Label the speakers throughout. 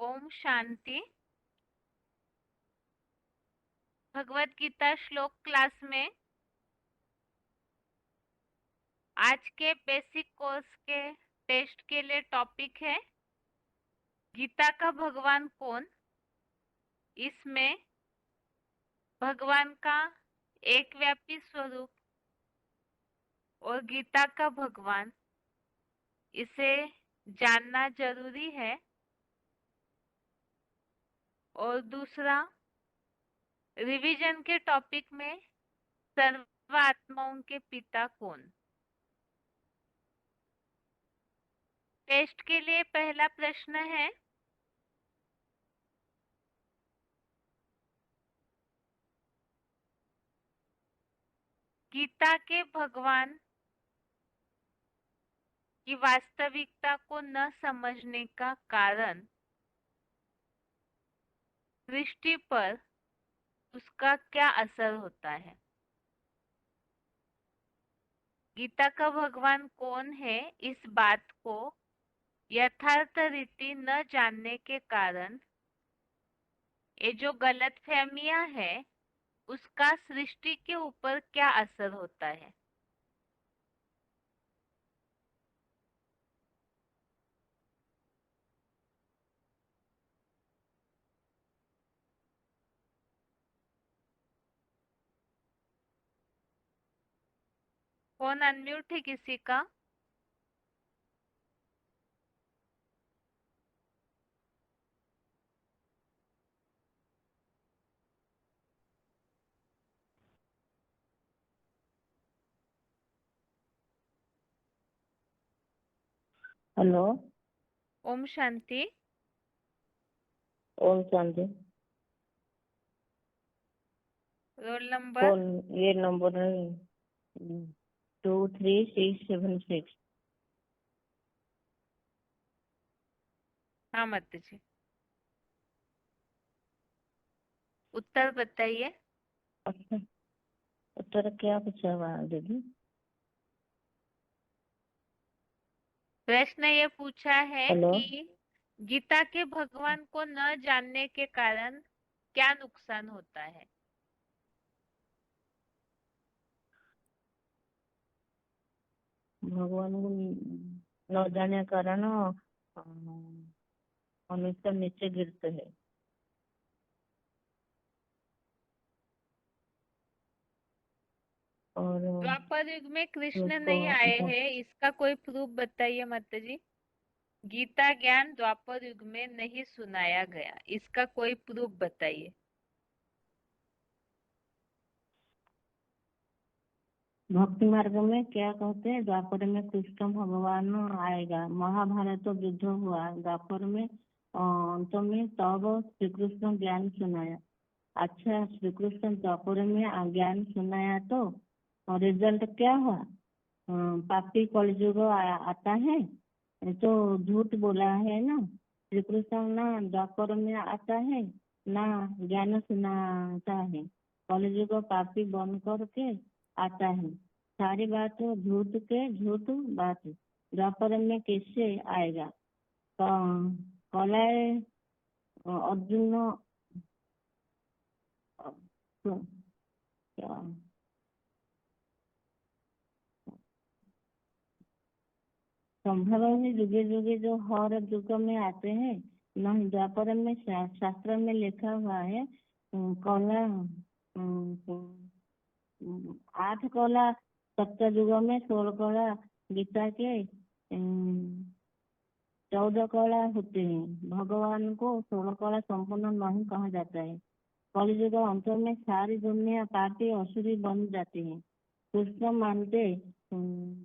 Speaker 1: ओम शांति। भगवत गीता श्लोक क्लास में आज के बेसिक कोर्स के टेस्ट के लिए टॉपिक है गीता का भगवान कौन। इसमें भगवान का एक व्यापी स्वरूप और गीता का भगवान, इसे जानना जरूरी है। और दूसरा, रिवीजन के टॉपिक में सर्व आत्माओं के पिता कौन। टेस्ट के लिए पहला प्रश्न है, गीता के भगवान की वास्तविकता को न समझने का कारण सृष्टि पर उसका क्या असर होता है। गीता का भगवान कौन है, इस बात को यथार्थ रीति न जानने के कारण ये जो गलतफहमियां है उसका सृष्टि के ऊपर क्या असर होता है। फोन अनम्यूट है किसी का?
Speaker 2: हेलो।
Speaker 1: ओम शांति।
Speaker 2: ओम शांति।
Speaker 1: Roll number?
Speaker 2: कौन? ये नंबर है 23676।
Speaker 1: हाँ मत जी, उत्तर बताइए।
Speaker 2: अच्छा, उत्तर क्या पूछा हुआ दीदी?
Speaker 1: प्रश्न ये पूछा है
Speaker 2: हेलो।
Speaker 1: कि गीता के भगवान को न जानने के कारण क्या नुकसान होता है।
Speaker 2: भगवान को न जाने के कारण मनुष्य नीचे गिरते हैं। और
Speaker 1: द्वापर युग में कृष्ण
Speaker 2: उसको
Speaker 1: नहीं आए हैं, इसका कोई प्रूफ बताइए माता जी। गीता ज्ञान द्वापर युग में नहीं सुनाया गया, इसका कोई प्रूफ बताइए।
Speaker 2: भक्ति मार्ग में क्या कहते हैं? द्वापर में कृष्ण भगवान आएगा, महाभारत युद्ध हुआ द्वापर में, अंत में तब श्री कृष्ण ज्ञान सुनाया। अच्छा, श्री कृष्ण द्वापर में ज्ञान सुनाया तो रिजल्ट क्या हुआ? पापी कलयुग आता है तो झूठ बोला है ना। श्री कृष्ण ना द्वापर में आता है ना ज्ञान सुनाता है। कलयुग पापी बन करके आता है। सारी बात झूठ के झूठ बात। द्वापर में कैसे आएगा? कलाए अर्जुन क्या संभव है? जुगे जुगे जो हर युग में आते हैं। नहीं, द्वापर में शास्त्र में लिखा हुआ है कला 8 कला सत्य युग में, 16 कला गीता के 14 कला होते हैं। भगवान को 16 कला संपूर्ण नहीं कहा जाता है। कलयुग अंत में सारी दुनिया पापी असुरी बन जाती है। कृष्ण मानते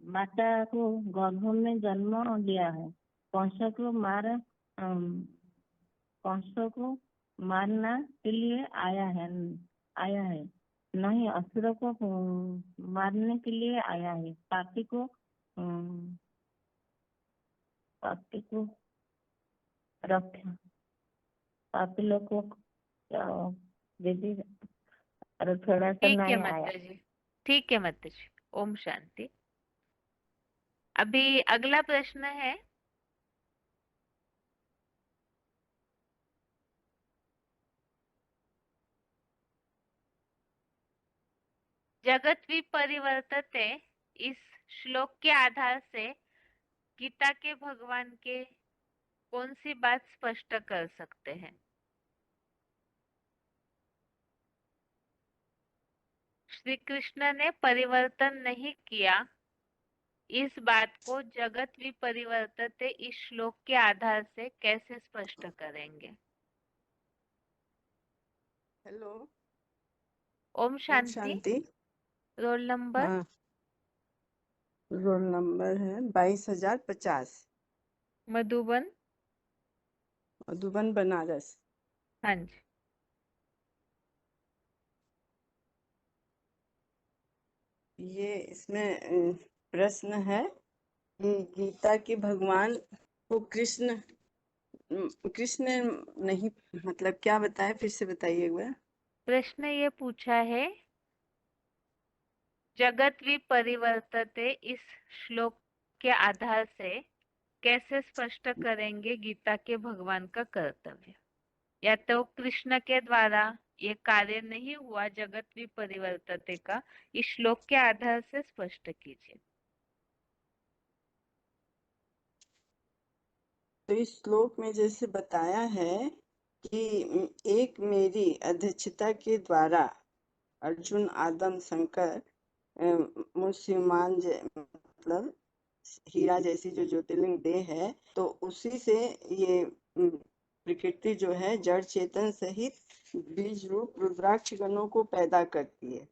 Speaker 2: माता को गर्भ में जन्म दिया है। कंस को कंस को मारना के लिए आया है। नहीं, असुर को मारने के लिए आया है। पापी को रक्षा, पापी लोग को दीदी, और थोड़ा सा
Speaker 1: ठीक है
Speaker 2: नहीं आया।
Speaker 1: माता जी, ठीक है माता जी। ओम शांति। अभी अगला प्रश्न है, जगत विपरिवर्तते इस श्लोक के आधार से गीता के भगवान के कौन सी बात स्पष्ट कर सकते हैं? श्री कृष्ण ने परिवर्तन नहीं किया, इस बात को जगत विपरिवर्तते इस श्लोक के आधार से कैसे स्पष्ट करेंगे?
Speaker 3: हेलो।
Speaker 1: ओम
Speaker 3: ओम
Speaker 1: शांति।
Speaker 3: शांति।
Speaker 1: Roll number?
Speaker 3: हाँ, रोल नंबर है 22,050।
Speaker 1: मधुबन।
Speaker 3: मधुबन बनारस।
Speaker 1: हाँ जी।
Speaker 3: ये इसमें प्रश्न है कि गीता के भगवान को कृष्ण नहीं, मतलब क्या बताए, फिर से बताइए एक बार।
Speaker 1: प्रश्न ये पूछा है, जगत विपरिवर्तते इस श्लोक के आधार से कैसे स्पष्ट करेंगे गीता के भगवान का कर्तव्य? या तो कृष्ण के द्वारा ये कार्य नहीं हुआ जगत विपरिवर्तते का, इस श्लोक के आधार से स्पष्ट कीजिए।
Speaker 3: तो इस श्लोक में जैसे बताया है कि एक मेरी अध्यक्षता के द्वारा अर्जुन, आदम, शंकर, मुसलमान मतलब हीरा जैसी जो ज्योतिर्लिंग देह है, तो उसी से ये प्रकृति जो है जड़ चेतन सहित बीज रूप रुद्राक्ष गणों को पैदा करती है।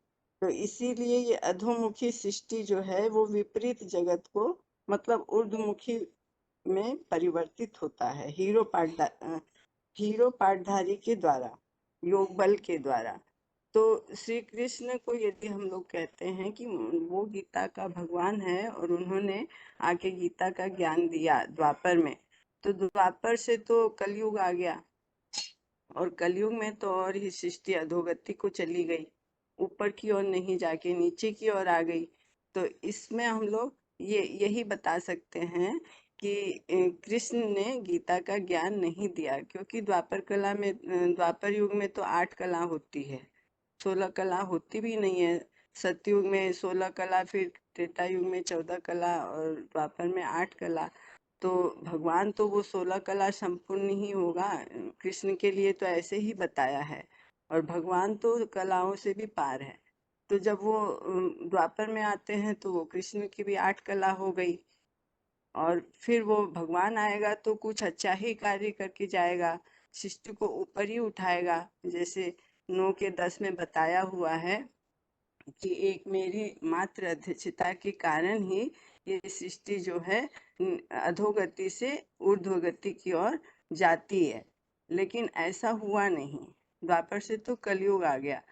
Speaker 3: तो इसीलिए ये अधोमुखी सृष्टि जो है वो विपरीत जगत को मतलब ऊर्ध्वमुखी में परिवर्तित होता है हीरो पाठधारी के द्वारा, योग बल के द्वारा। तो श्री कृष्ण को यदि हम लोग कहते हैं कि वो गीता का भगवान है और उन्होंने आके गीता का ज्ञान दिया द्वापर में, तो द्वापर से तो कलयुग आ गया और कलयुग में तो और ही सृष्टि अधोगति को चली गई, ऊपर की ओर नहीं जाके नीचे की ओर आ गई। तो इसमें हम लोग यही बता सकते हैं कि कृष्ण ने गीता का ज्ञान नहीं दिया, क्योंकि द्वापर युग में तो 8 कला होती है, 16 कला होती भी नहीं है। सतयुग में 16 कला, फिर त्रेता युग में 14 कला और द्वापर में 8 कला। तो भगवान तो वो 16 कला संपूर्ण ही होगा, कृष्ण के लिए तो ऐसे ही बताया है। और भगवान तो कलाओं से भी पार है। तो जब वो द्वापर में आते हैं तो वो कृष्ण की भी 8 कला हो गई, और फिर वो भगवान आएगा तो कुछ अच्छा ही कार्य करके जाएगा, सृष्टि को ऊपर ही उठाएगा। जैसे 9 के 10 में बताया हुआ है कि एक मेरी मात्र अध्यक्षता के कारण ही ये सृष्टि जो है अधोगति से ऊर्ध्वगति की ओर जाती है। लेकिन ऐसा हुआ नहीं, द्वापर से तो कलयुग आ गया।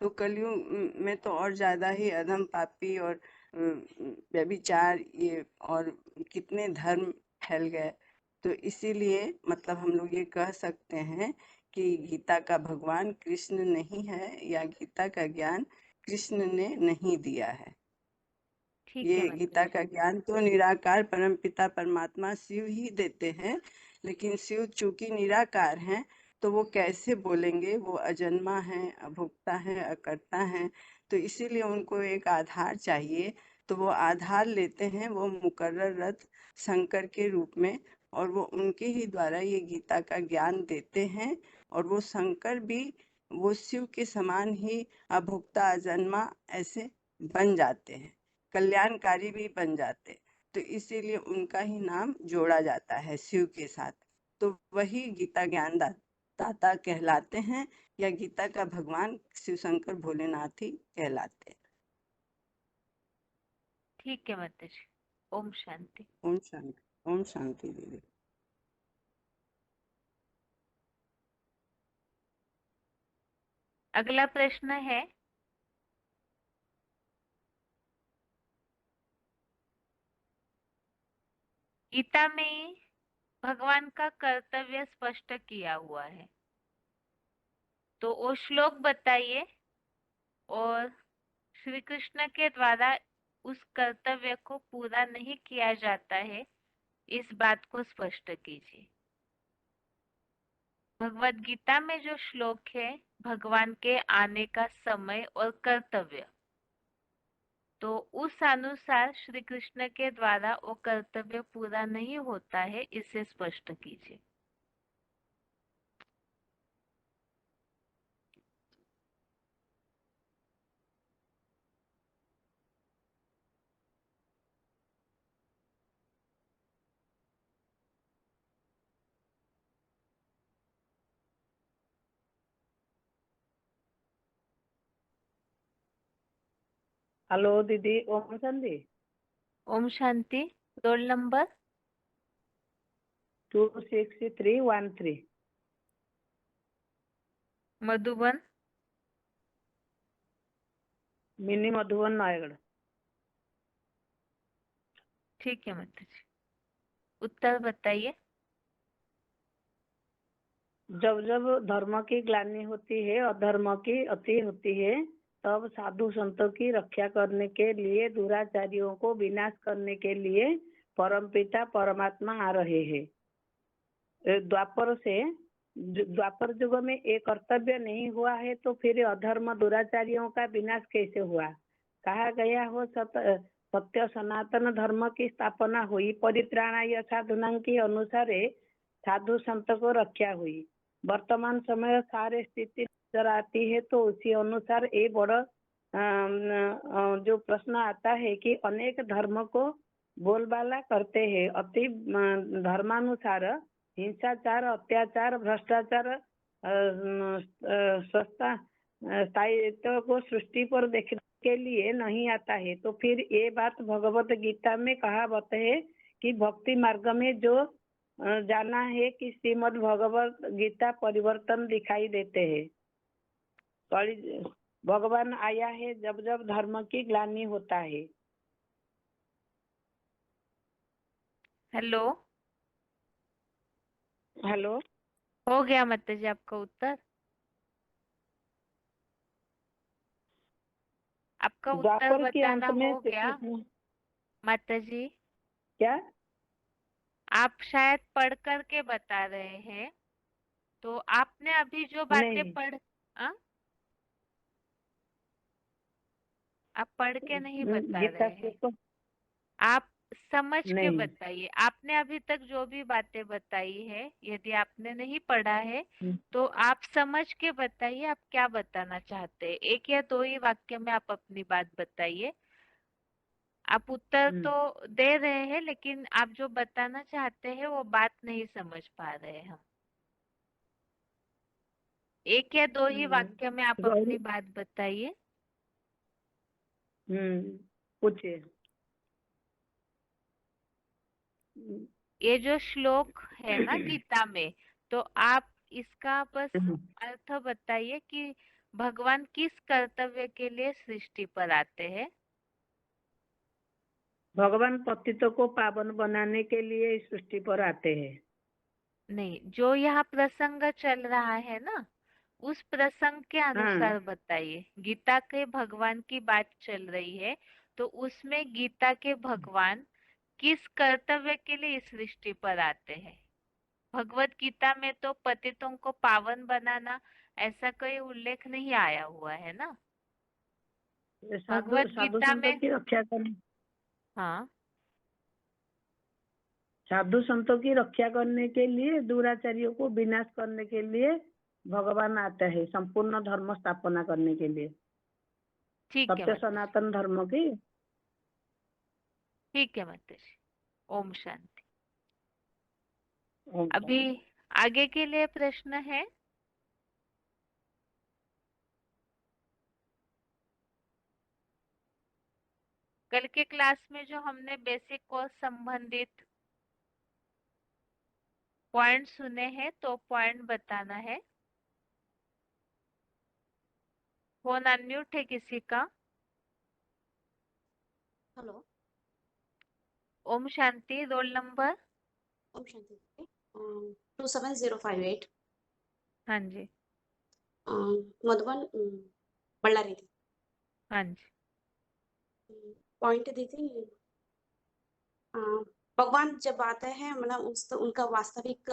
Speaker 3: तो कलयुग में तो और ज्यादा ही अधम, पापी और व्यभिचार ये और कितने धर्म फैल गए। तो इसीलिए मतलब हम लोग ये कह सकते हैं कि गीता का भगवान कृष्ण नहीं है, या गीता का ज्ञान कृष्ण ने नहीं दिया है।
Speaker 1: ठीक है
Speaker 3: ये
Speaker 1: माता
Speaker 3: गीता
Speaker 1: जी।
Speaker 3: का ज्ञान तो निराकार परम पिता परमात्मा शिव ही देते हैं, लेकिन शिव चूंकि निराकार हैं तो वो कैसे बोलेंगे, वो अजन्मा है, अभोक्ता है, अकर्ता है। तो इसीलिए उनको एक आधार चाहिए, तो वो आधार लेते हैं वो मुकर्रर रथ शंकर के रूप में, और वो उनके ही द्वारा ये गीता का ज्ञान देते हैं। और वो शंकर भी वो शिव के समान ही अभोक्ता, अजन्मा ऐसे बन जाते हैं, कल्याणकारी भी बन जाते। तो इसीलिए उनका ही नाम जोड़ा जाता है शिव के साथ। तो वही गीता ज्ञान दाता कहलाते हैं, या गीता का भगवान शिव शंकर भोलेनाथ ही कहलाते हैं।
Speaker 1: ठीक है माता जी। ओम शांति।
Speaker 3: ओम शांति। ओम शांति दीदी।
Speaker 1: अगला प्रश्न है, गीता में भगवान का कर्तव्य स्पष्ट किया हुआ है, तो वो श्लोक बताइए और श्री कृष्ण के द्वारा उस कर्तव्य को पूरा नहीं किया जाता है, इस बात को स्पष्ट कीजिए। भगवत गीता में जो श्लोक है भगवान के आने का समय और कर्तव्य, तो उस अनुसार श्री कृष्ण के द्वारा वो कर्तव्य पूरा नहीं होता है, इसे स्पष्ट कीजिए।
Speaker 4: हेलो दीदी, ओम शांति।
Speaker 1: ओम शांति। Roll number
Speaker 4: 26313।
Speaker 1: Madhuban.
Speaker 4: Mini Madhuban, Nayagarh.
Speaker 1: ठीक है माता जी, उत्तर बताइए।
Speaker 4: जब जब धर्म की ग्लानि होती है, अधर्म की अति होती है, तब साधु संतों की रक्षा करने के लिए, दुराचारियों को विनाश करने के लिए परमपिता परमात्मा आ रहे हैं। द्वापर युग में एक कर्तव्य नहीं हुआ है, तो फिर अधर्म दुराचारियों का विनाश कैसे हुआ? कहा गया हो सत्य सनातन धर्म की स्थापना हुई, परित्राणाय साधुनां के अनुसार साधु संत को रक्षा हुई। वर्तमान समय सारे स्थिति नजर आती है, तो उसी अनुसार ये बड़ा जो प्रश्न आता है कि अनेक धर्म को बोलबाला करते हैं, अति धर्मानुसार हिंसाचार, अत्याचार, भ्रष्टाचार, सस्ता स्थायित्व को सृष्टि पर देखने के लिए नहीं आता है। तो फिर ये बात भगवत गीता में कहावत है कि भक्ति मार्ग में जो जाना है कि श्रीमद् भगवत गीता परिवर्तन दिखाई देते हैं। भगवान आया है जब जब धर्म की ग्लानि होता है।
Speaker 1: हेलो,
Speaker 4: हेलो,
Speaker 1: हो गया माता जी आपका उत्तर? आपका उत्तर
Speaker 4: द्वापर के
Speaker 1: बताना
Speaker 4: अंत में
Speaker 1: हो
Speaker 4: श्री
Speaker 1: गया
Speaker 4: कृष्ण
Speaker 1: माता जी?
Speaker 4: क्या?
Speaker 1: आप शायद पढ़ कर के बता रहे हैं, तो आपने अभी जो बातें
Speaker 4: नहीं,
Speaker 1: हाँ? आप पढ़ के नहीं बता
Speaker 4: गीता
Speaker 1: रहे
Speaker 4: से
Speaker 1: हैं,
Speaker 4: तो
Speaker 1: आप समझ के
Speaker 4: नहीं।
Speaker 1: बताइए। आपने अभी तक जो भी बातें बताई है, यदि आपने नहीं पढ़ा है तो आप समझ के बताइए आप क्या बताना चाहते हैं। एक या दो ही वाक्य में आप अपनी बात बताइए। आप उत्तर तो दे रहे हैं, लेकिन आप जो बताना चाहते हैं वो बात नहीं समझ पा रहे हैं हम। एक या दो ही वाक्य में आप अपनी बात बताइए।
Speaker 4: पूछिए।
Speaker 1: ये जो श्लोक है ना गीता में, तो आप इसका बस अर्थ बताइए कि भगवान किस कर्तव्य के लिए सृष्टि पर आते हैं?
Speaker 4: भगवान पतितों को पावन बनाने के लिए इस सृष्टि पर आते हैं।
Speaker 1: नहीं, जो यहाँ प्रसंग चल रहा है ना, उस प्रसंग के अनुसार बताइए। गीता के भगवान की बात चल रही है, तो उसमें गीता के भगवान किस कर्तव्य के लिए इस सृष्टि पर आते हैं? भगवत गीता में तो पतितों को पावन बनाना ऐसा कोई उल्लेख नहीं आया हुआ है ना। भगवत
Speaker 4: साधु
Speaker 1: गीता
Speaker 4: संतों
Speaker 1: में
Speaker 4: की रक्षा करने
Speaker 1: हाँ,
Speaker 4: साधु संतों की रक्षा करने के लिए, दुराचारियों को विनाश करने के लिए भगवान आता है, संपूर्ण धर्म स्थापना करने के लिए,
Speaker 1: ठीक है
Speaker 4: सत्य
Speaker 1: माता जी,
Speaker 4: सनातन धर्म की।
Speaker 1: ठीक है माता जी। ओम शांति।
Speaker 4: ओम
Speaker 1: अभी
Speaker 4: शांति।
Speaker 1: आगे के लिए प्रश्न है? कल के क्लास में जो हमने बेसिक कोर्स संबंधित पॉइंट सुने हैं, तो पॉइंट बताना है। फोन अनम्यूट है किसी का?
Speaker 5: हेलो।
Speaker 1: ओम शांति। Roll number?
Speaker 5: ओम शांति। 27058।
Speaker 1: हाँ जी,
Speaker 5: मधुबन, बल्लारी थी।
Speaker 1: हाँ जी।
Speaker 5: पॉइंट दी थी भगवान जब आते हैं मतलब उस उनका वास्तविक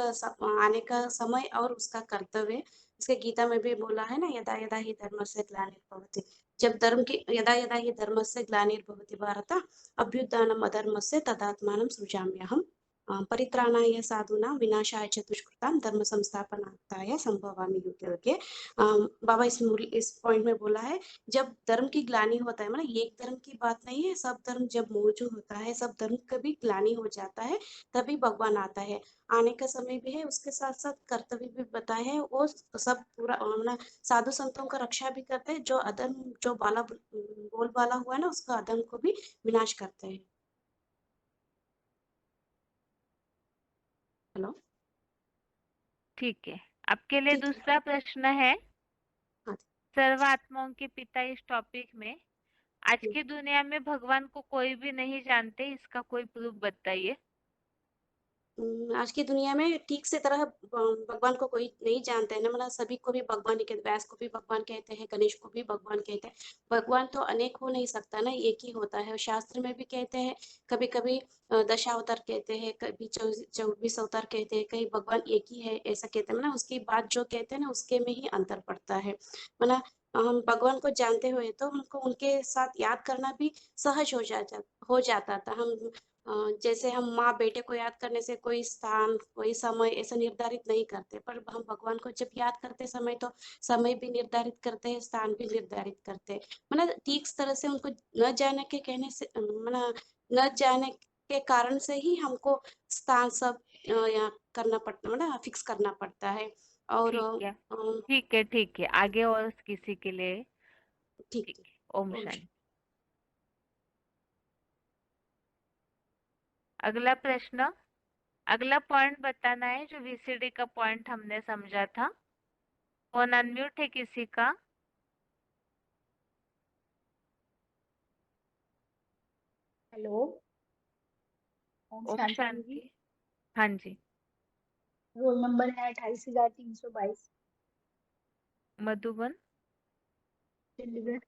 Speaker 5: आने का समय और उसका कर्तव्य, इसके गीता में भी बोला है ना, यदा यदा ही धर्मस्य ग्लानिर्भवति, जब धर्म की यदा यदा ही धर्मस्य ग्लानिर्भवति भारत अभ्युत्थानम् अधर्मस्य तदात्मानं सृजाम्यहम् परित्राणाय साधूनां विनाशाय च दुष्कृतां धर्म संस्थापनार्थाय संभवामि युगे युगे। बाबा इस पॉइंट में बोला है, जब धर्म की ग्लानि होता है, मतलब एक धर्म की बात नहीं है, सब धर्म जब मौजूद होता है, सब धर्म का भी ग्लानि हो जाता है, तभी भगवान आता है। आने का समय भी है, उसके साथ साथ कर्तव्य भी बताए हैं। वो सब पूरा मतलब साधु संतों का रक्षा भी करते हैं, जो अधर्म जो बोलबाला हुआ है ना, उसका अधर्म को भी विनाश करते हैं। हेलो,
Speaker 1: ठीक है, आपके लिए
Speaker 5: ठीक है।
Speaker 1: दूसरा प्रश्न है,
Speaker 5: हाँ जी।
Speaker 1: सर्व आत्माओं के पिता इस टॉपिक में आज की दुनिया में भगवान को कोई भी नहीं जानते, इसका कोई प्रूफ बताइए।
Speaker 5: आज की दुनिया में ठीक से तरह भगवान को कोई नहीं जानते है ना, मतलब सभी को भी भगवान ही कहते, व्यास को भी भगवान कहते हैं, गणेश को भी भगवान कहते हैं। भगवान तो अनेक हो नहीं सकता ना, एक ही होता है। शास्त्र में भी कहते हैं, कभी कभी दशावतार कहते हैं, कभी 24 अवतार कहते हैं, कहीं भगवान एक ही है ऐसा कहते हैं। मतलब उसकी बात जो कहते हैं ना, उसके में ही अंतर पड़ता है। मतलब हम भगवान को जानते हुए तो हमको उनके साथ याद करना भी सहज हो जाता था। हम जैसे हम माँ बेटे को याद करने से कोई स्थान कोई समय ऐसा निर्धारित नहीं करते, पर हम भगवान को जब याद करते समय तो समय भी निर्धारित करते हैं, स्थान भी निर्धारित करते हैं। मतलब ठीक तरह से उनको न जाने के कहने से मतलब न जाने के कारण से ही हमको स्थान सब यहाँ करना पड़ता, मतलब फिक्स करना पड़ता है। और
Speaker 1: ठीक है, ठीक है, ठीक है, आगे और किसी के लिए।
Speaker 5: ठीक
Speaker 1: ठीक
Speaker 5: है।
Speaker 1: है, ओम
Speaker 5: ओम
Speaker 1: शांति। अगला प्रश्न, अगला पॉइंट बताना है जो वीसीडी का पॉइंट हमने समझा था। फोन अनम्यूट है किसी का?
Speaker 6: हेलो। ओम
Speaker 1: ओम
Speaker 6: शांति दीदी।
Speaker 1: शांति। हाँ जी।
Speaker 6: रोल नंबर है 28,322।
Speaker 1: मधुबन।
Speaker 6: चंडीगढ़।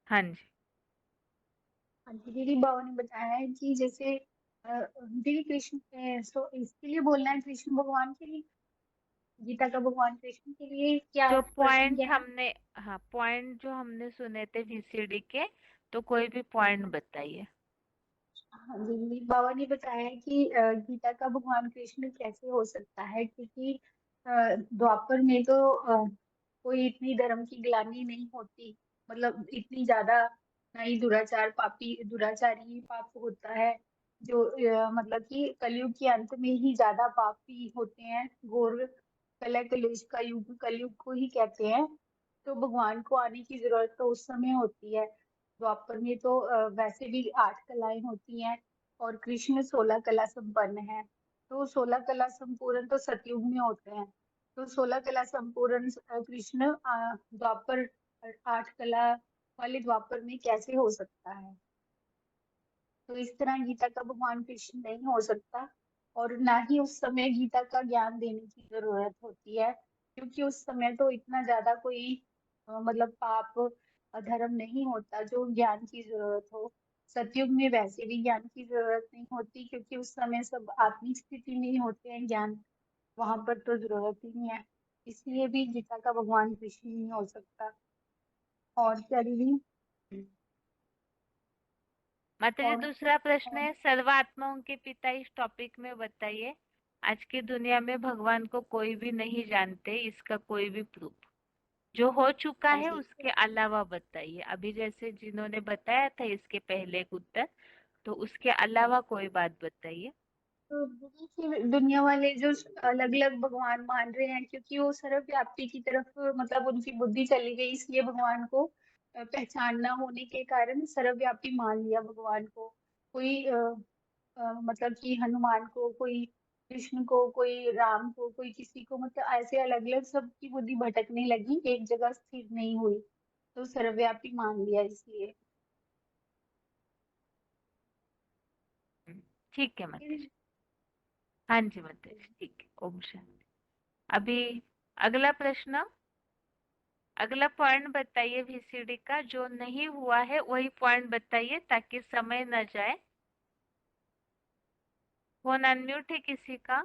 Speaker 1: हाँ जी।
Speaker 6: हाँ जी दीदी, बाबा ने बताया है कि जैसे दीदी कृष्ण सो इसके लिए बोलना है, कृष्ण भगवान के लिए, गीता का भगवान कृष्ण के लिए क्या
Speaker 1: जो
Speaker 6: प्रश्न क्या
Speaker 1: पॉइंट
Speaker 6: है?
Speaker 1: हमने, हाँ, पॉइंट जो हमने सुने थे वीसीडी के, तो कोई भी पॉइंट बताइए।
Speaker 6: हाँ जी दीदी, बाबा ने बताया है कि गीता का भगवान कृष्ण कैसे हो सकता है, क्योंकि द्वापर में तो कोई इतनी धर्म की ग्लानि नहीं होती, मतलब इतनी ज्यादा ना ही दुराचारी पाप होता है। जो मतलब कि कलयुग के अंत में ही ज्यादा पापी होते हैं, घोर कलह कलेश का युग कलयुग को ही कहते हैं। तो भगवान को आने की जरूरत तो उस समय होती है। द्वापर में तो वैसे भी 8 कलाएं होती हैं और कृष्ण 16 कला संपन्न है। तो 16 कला संपूर्ण तो सतयुग में होते हैं। तो 16 कला संपूर्ण कृष्ण द्वापर 8 कला वाले द्वापर में कैसे हो सकता है? तो इस तरह गीता का भगवान कृष्ण नहीं हो सकता, और ना ही उस समय गीता का ज्ञान देने की जरूरत होती है, क्योंकि उस समय तो इतना ज्यादा कोई मतलब पाप अधर्म नहीं होता जो ज्ञान की जरूरत हो। सतयुग में वैसे भी ज्ञान की जरूरत नहीं होती, क्योंकि उस समय सब आत्मिक स्थिति में ही होते हैं ज्ञान, वहां पर तो जरूरत ही नहीं है। इसलिए भी गीता का भगवान कृष्ण नहीं हो सकता। और क्या दीदी?
Speaker 1: माता जी,
Speaker 6: और
Speaker 1: दूसरा प्रश्न है, सर्व आत्माओं के पिता इस टॉपिक में बताइए। आज की दुनिया में भगवान को कोई भी नहीं जानते, इसका कोई भी प्रूफ जो हो चुका
Speaker 6: हाँ
Speaker 1: है
Speaker 6: जी।
Speaker 1: उसके अलावा बताइए। अभी जैसे जिन्होंने बताया था इसके पहले एक उत्तर, तो उसके अलावा कोई बात बताइए।
Speaker 6: तो दीदी फिर दुनिया वाले जो अलग अलग भगवान मान रहे हैं, क्योंकि वो सर्वव्यापी की तरफ मतलब उनकी बुद्धि चली गई, इसलिए भगवान को पहचान ना होने के कारण सर्वव्यापी मान लिया भगवान को। कोई मतलब कि हनुमान को, कोई कृष्ण को, कोई राम को, कोई किसी को, मतलब ऐसे अलग अलग सबकी बुद्धि भटकने लगी, एक जगह स्थिर नहीं हुई, तो सर्वव्यापी मान लिया इसलिए।
Speaker 1: ठीक है माता जी। हाँ जी माता जी, ठीक है, ओम शांति। अभी अगला प्रश्न, अगला पॉइंट बताइए वीसीडी का, जो नहीं हुआ है वही पॉइंट बताइए ताकि समय न जाए। फोन अनम्यूट है किसी का?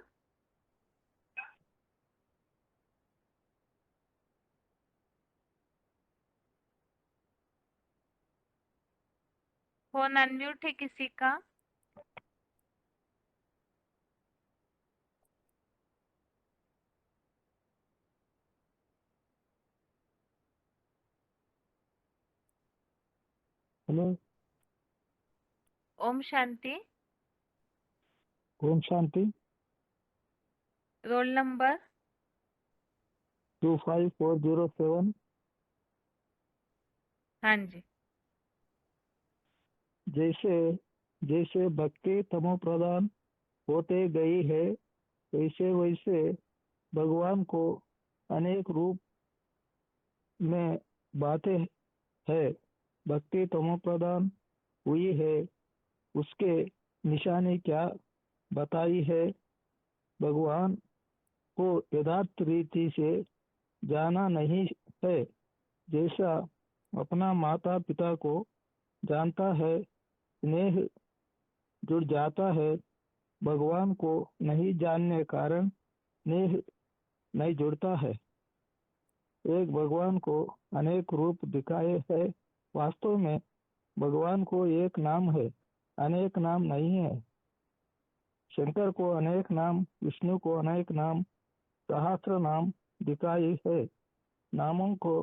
Speaker 1: फोन अनम्यूट है किसी का?
Speaker 7: हेलो।
Speaker 1: ओम शांति।
Speaker 7: ओम शांति।
Speaker 1: Roll number?
Speaker 7: 25407।
Speaker 1: हाँ जी।
Speaker 7: जैसे जैसे भक्ति तमो प्रधान होते गई है, वैसे वैसे भगवान को अनेक रूप में बातें है। भक्ति तमो प्रधान हुई है, उसके निशानी क्या बताई है? भगवान को यथार्थ रीति से जाना नहीं है। जैसा अपना माता पिता को जानता है, स्नेह जुड़ जाता है। भगवान को नहीं जानने के कारण स्नेह नहीं जुड़ता है। एक भगवान को अनेक रूप दिखाए है। वास्तव में भगवान को एक नाम है, अनेक नाम नहीं है। शंकर को अनेक नाम, विष्णु को अनेक नाम, सहस्त्र नाम दिखाई है। नामों को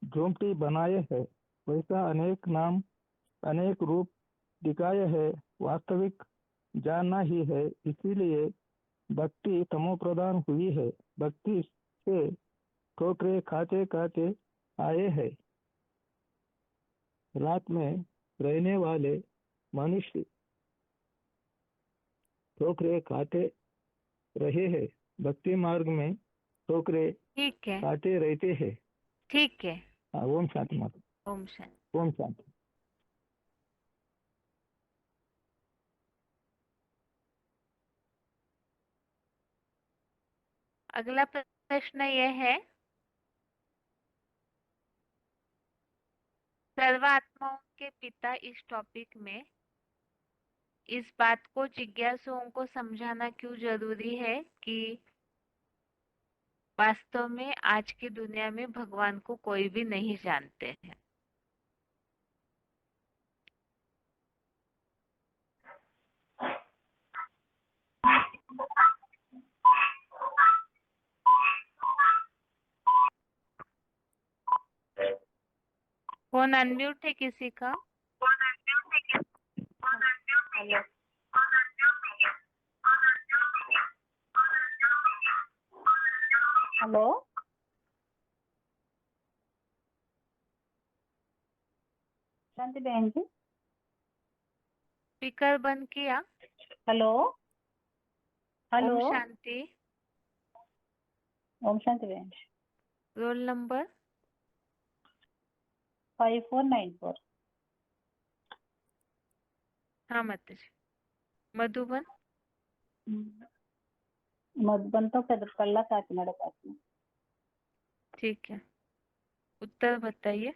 Speaker 7: झूमटी बनाए है, वैसा अनेक नाम, अनेक रूप दिखाए है। वास्तविक जानना ही है, इसीलिए भक्ति तमो प्रधान हुई है। भक्ति से ठोकरे खाते खाते आए हैं। रात में रहने वाले मनुष्य ठोकरे खाते रहे हैं, भक्ति मार्ग में ठोकरे
Speaker 1: ठीक है,
Speaker 7: खाते रहते हैं।
Speaker 1: ठीक है।
Speaker 7: ओम शांति माता।
Speaker 1: ओम शांति।
Speaker 7: ओम शांति।
Speaker 1: अगला प्रश्न यह है, सर्व आत्माओं के पिता इस टॉपिक में इस बात को जिज्ञासुओं को समझाना क्यों जरूरी है कि वास्तव में आज की दुनिया में भगवान को कोई भी नहीं जानते हैं। फोन अनम्यूट है किसी का?
Speaker 6: हेलो। हेलो। शांति बहन जी।
Speaker 1: स्पीकर बंद किया?
Speaker 6: हेलो। हेलो।
Speaker 1: ओम शांति।
Speaker 6: ओम शांति बहन जी।
Speaker 1: Roll number?
Speaker 6: 5494।
Speaker 1: हाँ माता जी। मधुबन?
Speaker 6: मधुबन तो कल्ला काकीनाड़ पास में।
Speaker 1: ठीक है, उत्तर बताइए।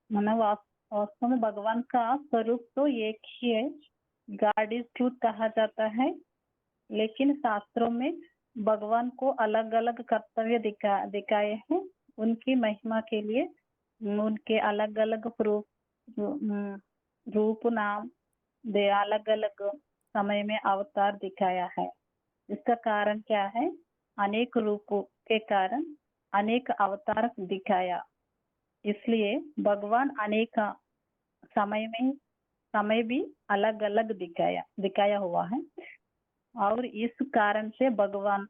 Speaker 6: मैंने वास्तव में भगवान का स्वरूप तो एक ही है, गॉड इज ट्रूथ कहा जाता है, लेकिन शास्त्रों में भगवान को अलग अलग कर्तव्य दिखाए हैं। उनकी महिमा के लिए उनके अलग अलग रूप नाम दे अलग अलग समय में अवतार दिखाया है। इसका कारण क्या है? अनेक रूपों के कारण अनेक अवतार दिखाया, इसलिए भगवान अनेक समय भी अलग अलग दिखाया हुआ है। और इस कारण से भगवान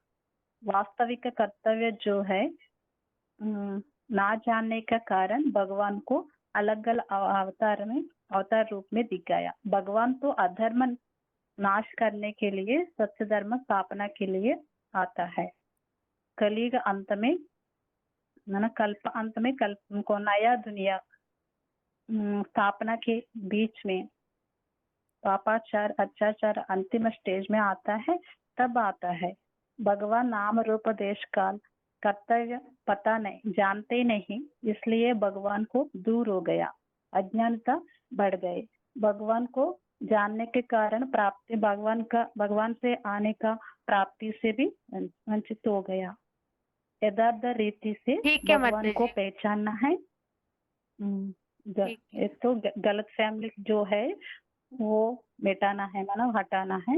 Speaker 6: वास्तविक कर्तव्य जो है ना जानने का कारण भगवान को अलग अलग अवतार रूप में दिखाया। भगवान तो अधर्म नाश करने के लिए, सत्य धर्म स्थापना के लिए आता है। कलयुग अंत में कल्प को नया दुनिया स्थापना के बीच में पापाचार अत्याचार अंतिम स्टेज में आता है, तब आता है। भगवान नाम रूप देश काल कर्तव्य पता नहीं, जानते नहीं, इसलिए भगवान को दूर हो गया, अज्ञानता बढ़ गए। भगवान को
Speaker 8: जानने के कारण प्राप्ति भगवान से आने का प्राप्ति से भी वंचित हो गया। यथार्थ रीति से
Speaker 1: ठीक है
Speaker 8: भगवान को
Speaker 1: माताजी,
Speaker 8: पहचानना है।
Speaker 1: ठीक है।
Speaker 8: एक तो गलत फैमिली जो है वो मिटाना है, मतलब हटाना है।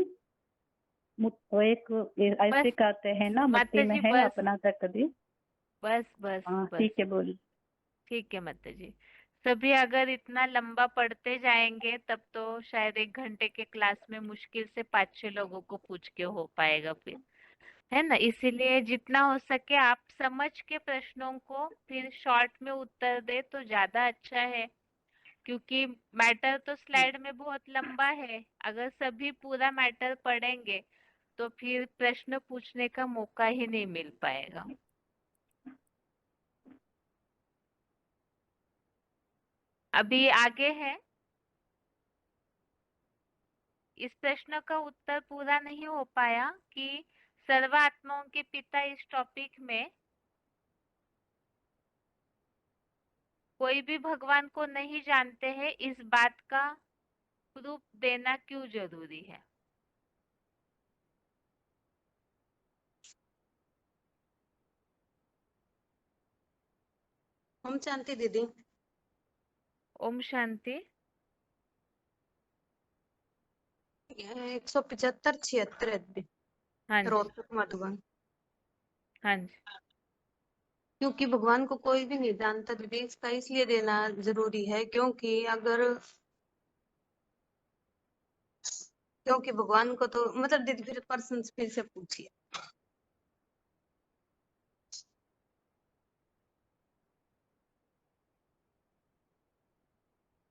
Speaker 8: वो एक ऐसे
Speaker 1: बस
Speaker 8: कहते हैं ना, मुट्ठी में
Speaker 1: माताजी,
Speaker 8: है
Speaker 1: बस
Speaker 8: अपना तकदीर।
Speaker 1: बस बस
Speaker 8: हाँ
Speaker 1: बस
Speaker 8: ठीक है, बोलिए।
Speaker 1: ठीक है माताजी। सभी अगर इतना लंबा पढ़ते जाएंगे तब तो शायद 1 घंटे के क्लास में मुश्किल से 5-6 लोगों को पूछ के हो पाएगा फिर, है ना। इसीलिए जितना हो सके आप समझ के प्रश्नों को फिर शॉर्ट में उत्तर दे तो ज्यादा अच्छा है, क्योंकि मैटर तो स्लाइड में बहुत लंबा है। अगर सभी पूरा मैटर पढ़ेंगे तो फिर प्रश्न पूछने का मौका ही नहीं मिल पाएगा। अभी आगे है, इस प्रश्न का उत्तर पूरा नहीं हो पाया कि सर्व आत्माओं के पिता इस टॉपिक में कोई भी भगवान को नहीं जानते हैं, इस बात का प्रूफ देना क्यों जरूरी है।
Speaker 5: हम शांति दीदी।
Speaker 1: ओम शांति।
Speaker 5: 175-76 है दीदी।
Speaker 1: हाँ जी,
Speaker 5: रोहतक मधुबन।
Speaker 1: हाँ जी।
Speaker 5: क्योंकि भगवान को कोई भी नहीं जानता दीदी, इसका इसलिए देना जरूरी है क्योंकि भगवान को तो मतलब दीदी फिर पर्सन फिर से पूछिए।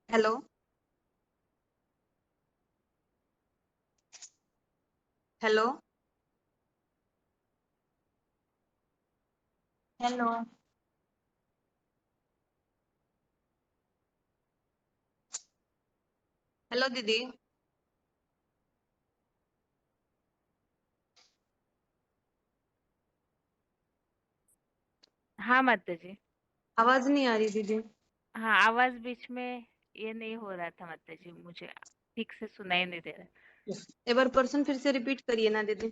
Speaker 5: हेलो हेलो हेलो हेलो दीदी।
Speaker 1: हाँ माता जी।
Speaker 5: आवाज नहीं आ रही दीदी।
Speaker 1: हाँ, आवाज बीच में ये नहीं हो रहा था माता जी, मुझे ठीक से सुनाई नहीं दे रहा।
Speaker 5: एक बार पर्सन फिर से रिपीट करिए ना दीदी।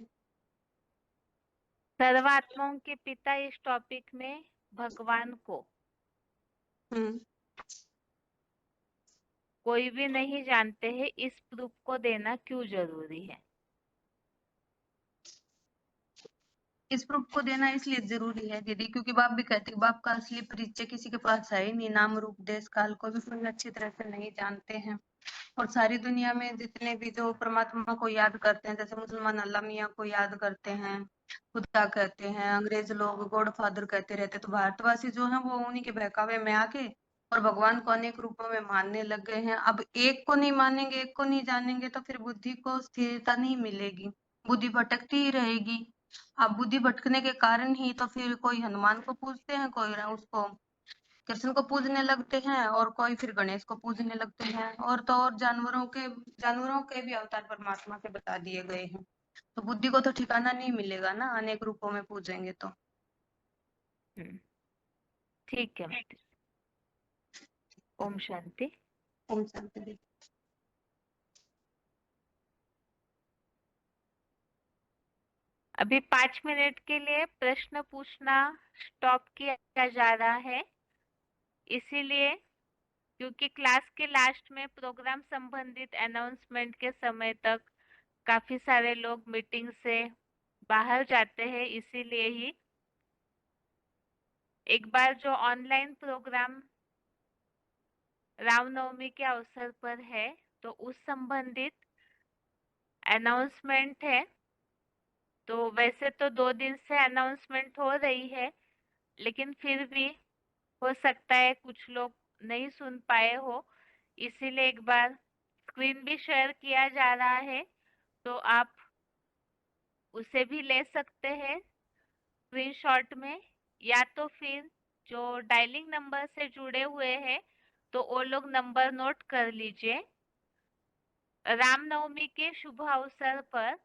Speaker 1: सर्वात्माओं के पिता इस टॉपिक में भगवान को
Speaker 5: हम्म
Speaker 1: कोई भी नहीं जानते हैं, इस प्रूफ को देना क्यों जरूरी है।
Speaker 5: इस प्रूफ को देना इसलिए जरूरी है दीदी क्योंकि बाप भी कहते हैं बाप का असली परिचय किसी के पास है ही नहीं, नाम रूप देश काल को भी कोई अच्छी तरह से नहीं जानते हैं। और सारी दुनिया में जितने भी जो परमात्मा को याद करते हैं, जैसे मुसलमान अल्लाह मियाँ को याद करते हैं, खुदा कहते हैं, अंग्रेज लोग गॉड फादर कहते रहते, तो भारतवासी जो है वो उन्हीं के बहकावे में आके और भगवान को अनेक रूपों में मानने लग गए हैं। अब एक को नहीं मानेंगे, एक को नहीं जानेंगे तो फिर बुद्धि को स्थिरता नहीं मिलेगी, बुद्धि भटकती ही रहेगी। अब बुद्धि भटकने के कारण ही तो फिर कोई हनुमान को पूजते हैं, कोई उसको कृष्ण को पूजने लगते हैं और कोई फिर गणेश को पूजने लगते हैं। और तो और जानवरों के भी अवतार परमात्मा के बता दिए गए हैं। तो बुद्धि को तो ठिकाना नहीं मिलेगा ना अनेक रूपों में पूजेंगे तो।
Speaker 1: ठीक है माता जी। ओम शांति।
Speaker 5: ओम शांति।
Speaker 1: अभी 5 मिनट के लिए प्रश्न पूछना स्टॉप किया जा रहा है, इसीलिए क्योंकि क्लास के लास्ट में प्रोग्राम संबंधित अनाउंसमेंट के समय तक काफी सारे लोग मीटिंग से बाहर जाते हैं, इसीलिए ही एक बार जो ऑनलाइन प्रोग्राम रामनवमी के अवसर पर है तो उस संबंधित अनाउंसमेंट है। तो वैसे तो 2 दिन से अनाउंसमेंट हो रही है, लेकिन फिर भी हो सकता है कुछ लोग नहीं सुन पाए हो, इसीलिए एक बार स्क्रीन भी शेयर किया जा रहा है, तो आप उसे भी ले सकते हैं स्क्रीनशॉट में, या तो फिर जो डायलिंग नंबर से जुड़े हुए हैं तो वो लोग नंबर नोट कर लीजिए। रामनवमी के शुभ अवसर पर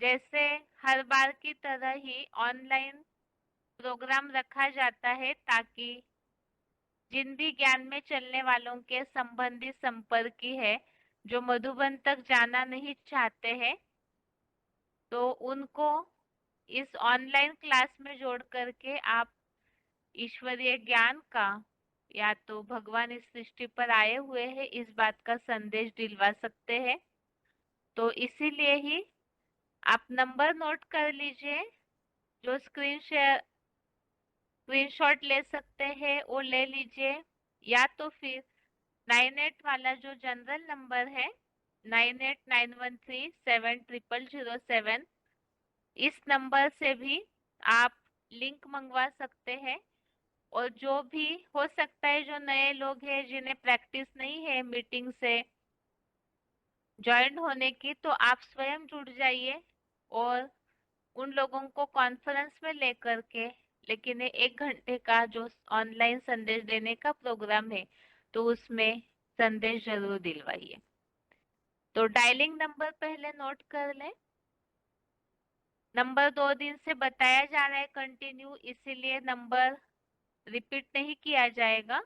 Speaker 1: जैसे हर बार की तरह ही ऑनलाइन प्रोग्राम रखा जाता है, ताकि जिन भी ज्ञान में चलने वालों के संबंधी संपर्की है जो मधुबन तक जाना नहीं चाहते हैं, तो उनको इस ऑनलाइन क्लास में जोड़ करके आप ईश्वरीय ज्ञान का या तो भगवान इस सृष्टि पर आए हुए हैं इस बात का संदेश दिलवा सकते हैं। तो इसीलिए ही आप नंबर नोट कर लीजिए, जो स्क्रीनशॉट ले सकते हैं वो ले लीजिए, या तो फिर 98 वाला जो जनरल नंबर है 9891370007, इस नंबर से भी आप लिंक मंगवा सकते हैं। और जो भी हो सकता है जो नए लोग हैं जिन्हें प्रैक्टिस नहीं है मीटिंग से ज्वाइन होने की, तो आप स्वयं जुड़ जाइए और उन लोगों को कॉन्फ्रेंस में लेकर के, लेकिन ये 1 घंटे का जो ऑनलाइन संदेश देने का प्रोग्राम है तो उसमें संदेश जरूर दिलवाइए। तो डायलिंग नंबर पहले नोट कर लें। नंबर 2 दिन से बताया जा रहा है कंटिन्यू, इसीलिए नंबर रिपीट नहीं किया जाएगा।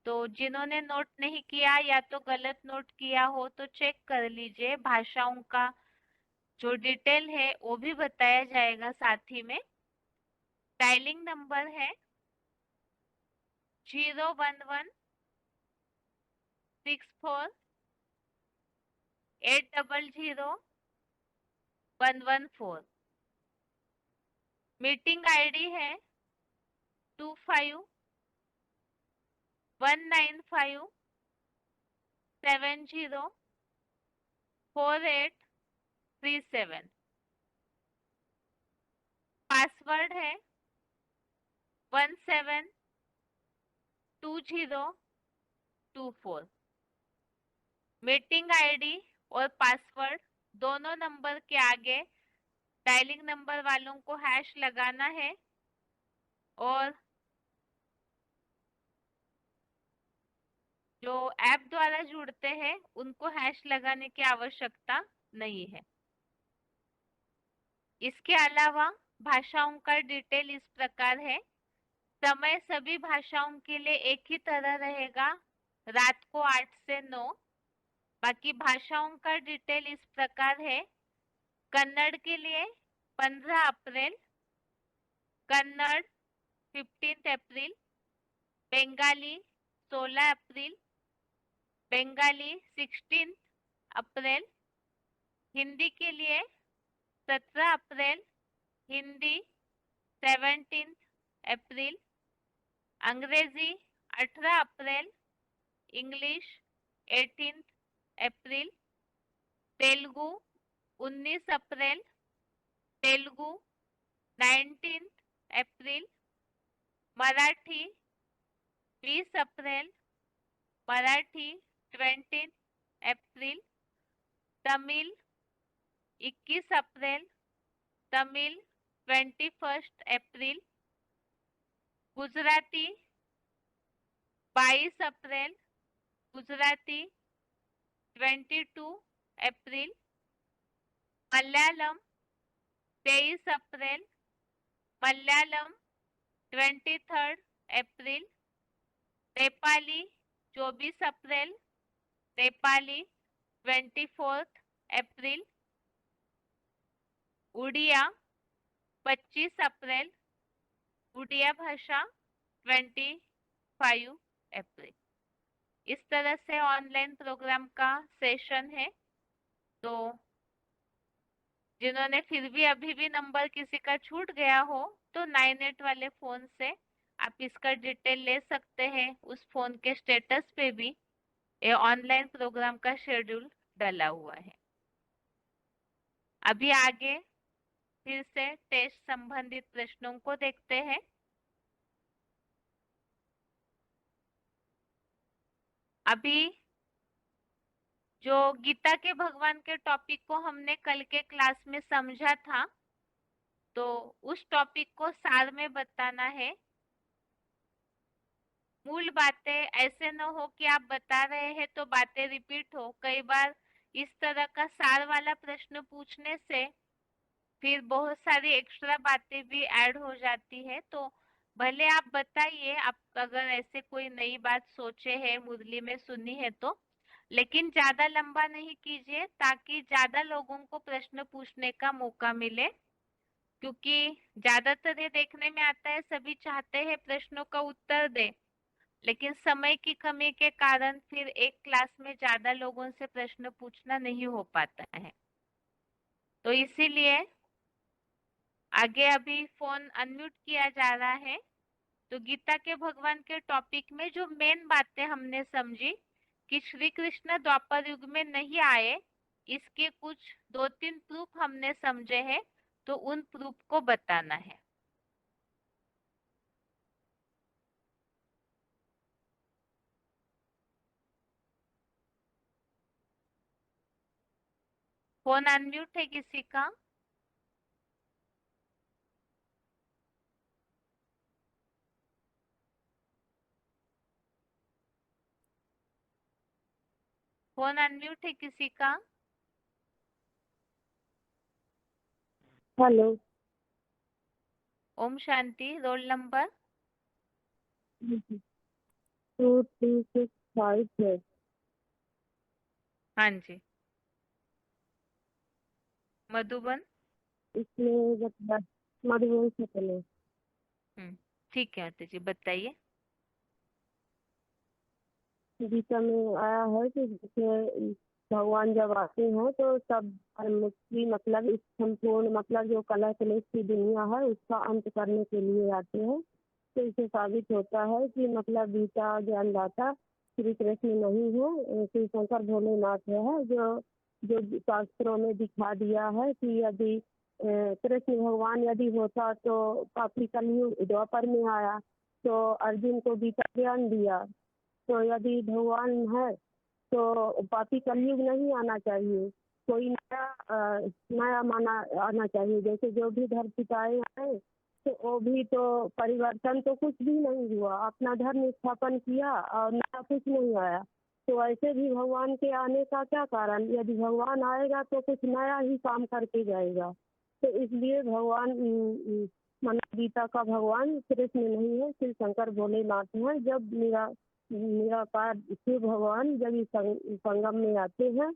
Speaker 1: तो जिन्होंने नोट नहीं किया या तो गलत नोट किया हो तो चेक कर लीजिए, भाषाओं का जो डिटेल है वो भी बताया जाएगा साथ ही में। डायलिंग नंबर है 01164800114। मीटिंग आईडी है 2519570483 पासवर्ड है 172024। मीटिंग आईडी और पासवर्ड दोनों नंबर के आगे डायलिंग नंबर वालों को हैश लगाना है और जो ऐप द्वारा जुड़ते हैं उनको हैश लगाने की आवश्यकता नहीं है। इसके अलावा भाषाओं का डिटेल इस प्रकार है। समय सभी भाषाओं के लिए एक ही तरह रहेगा, रात को 8 से 9। बाकी भाषाओं का डिटेल इस प्रकार है। कन्नड़ के लिए 15 अप्रैल, कन्नड़ 15 अप्रैल, बंगाली 16 अप्रैल, बंगाली 16 अप्रैल, हिंदी के लिए 17 अप्रैल, हिंदी 17 अप्रैल, अंग्रेजी 18 अप्रैल, इंग्लिश 18 अप्रैल, तेलुगु 19 अप्रैल, तेलुगु 19 अप्रैल, मराठी 20 अप्रैल, मराठी 20 अप्रैल, तमिल 21 अप्रैल, तमिल 21 अप्रैल, गुजराती 22 अप्रैल, गुजराती 22 अप्रैल, मलयालम 23 अप्रैल, मलयालम 23 अप्रैल, नेपाली 24 अप्रैल, नेपाली 24 अप्रैल, उड़िया 25 अप्रैल, उड़िया भाषा 25 अप्रैल। इस तरह से ऑनलाइन प्रोग्राम का सेशन है। तो जिन्होंने फिर भी अभी भी नंबर किसी का छूट गया हो तो 98 वाले फोन से आप इसका डिटेल ले सकते हैं। उस फोन के स्टेटस पे भी ये ऑनलाइन प्रोग्राम का शेड्यूल डला हुआ है। अभी आगे फिर से टेस्ट संबंधित प्रश्नों को देखते हैं। अभी जो गीता के भगवान के टॉपिक को हमने कल के क्लास में समझा था, तो उस टॉपिक को सार में बताना है। मूल बातें ऐसे न हो कि आप बता रहे हैं तो बातें रिपीट हो। कई बार इस तरह का सार वाला प्रश्न पूछने से फिर बहुत सारी एक्स्ट्रा बातें भी ऐड हो जाती है। तो भले आप बताइए, आप अगर ऐसे कोई नई बात सोचे है, मुरली में सुनी है तो, लेकिन ज्यादा लंबा नहीं कीजिए ताकि ज्यादा लोगों को प्रश्न पूछने का मौका मिले, क्योंकि ज्यादातर ये देखने में आता है सभी चाहते हैं प्रश्नों का उत्तर दे, लेकिन समय की कमी के कारण फिर एक क्लास में ज्यादा लोगों से प्रश्न पूछना नहीं हो पाता है। तो इसीलिए आगे अभी फोन अनम्यूट किया जा रहा है। तो गीता के भगवान के टॉपिक में जो मेन बातें हमने समझी कि श्री कृष्ण द्वापर युग में नहीं आए, इसके कुछ 2-3 प्रूफ हमने समझे हैं, तो उन प्रूफ को बताना है। फोन अनम्यूट है किसी का? फोन अनम्यूट है किसी का?
Speaker 9: हेलो।
Speaker 1: ओम शांति। Roll number?
Speaker 9: 2365
Speaker 1: हाँ जी। मधुबन?
Speaker 9: इसमें बता मधुबन से चले।
Speaker 1: ठीक है माता जी, बताइए।
Speaker 9: गीता में आया है कि जैसे भगवान जब आते हैं तो सब धर्म की मतलब इस संपूर्ण मतलब जो कला कलेश की दुनिया है उसका अंत करने के लिए आते हैं। तो इससे साबित होता है कि मतलब गीता ज्ञानदाता श्री कृष्ण नहीं है, श्री शंकर भोलेनाथ है, जो जो शास्त्रों में दिखा दिया है कि यदि कृष्ण भगवान यदि होता तो काफी कलयुग द्वापर में आया तो अर्जुन को गीता ज्ञान दिया। तो यदि भगवान है तो पापी कलयुग नहीं आना चाहिए, कोई नया माना आना चाहिए। जैसे जो भी धर्म पिताएं आए तो वो भी तो परिवर्तन तो कुछ भी नहीं हुआ, अपना धर्म स्थापन किया और नया कुछ नहीं आया। तो ऐसे भी भगवान के आने का क्या कारण, यदि भगवान आएगा तो कुछ नया ही काम करके जाएगा। तो इसलिए भगवान माना गीता का भगवान कृष्ण नहीं है, श्री शंकर भोलेनाथ है। जब निराकार शिव भगवान जब इस संगम में आते हैं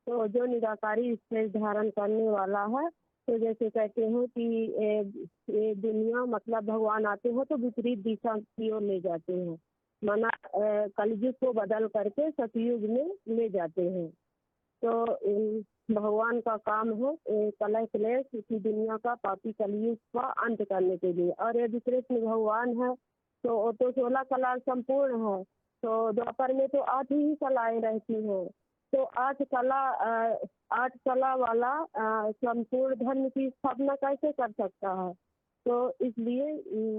Speaker 9: तो जो निराकारी स्टेज धारण करने वाला है, तो जैसे कहते हैं कि ये दुनिया मतलब भगवान आते हैं तो विपरीत दिशा की ओर ले जाते हैं, माना कलयुग को बदल करके सतयुग में ले जाते हैं। तो भगवान का काम है कलह क्लेश इसी दुनिया का पापी कलयुग का अंत करने के लिए। और यदि कृष्ण भगवान है तो वो तो 16 कला संपूर्ण है, तो द्वापर में तो 8 ही कलाएं रहती हैं। तो 8 कला वाला संपूर्ण धर्म की स्थापना कैसे कर सकता है। तो इसलिए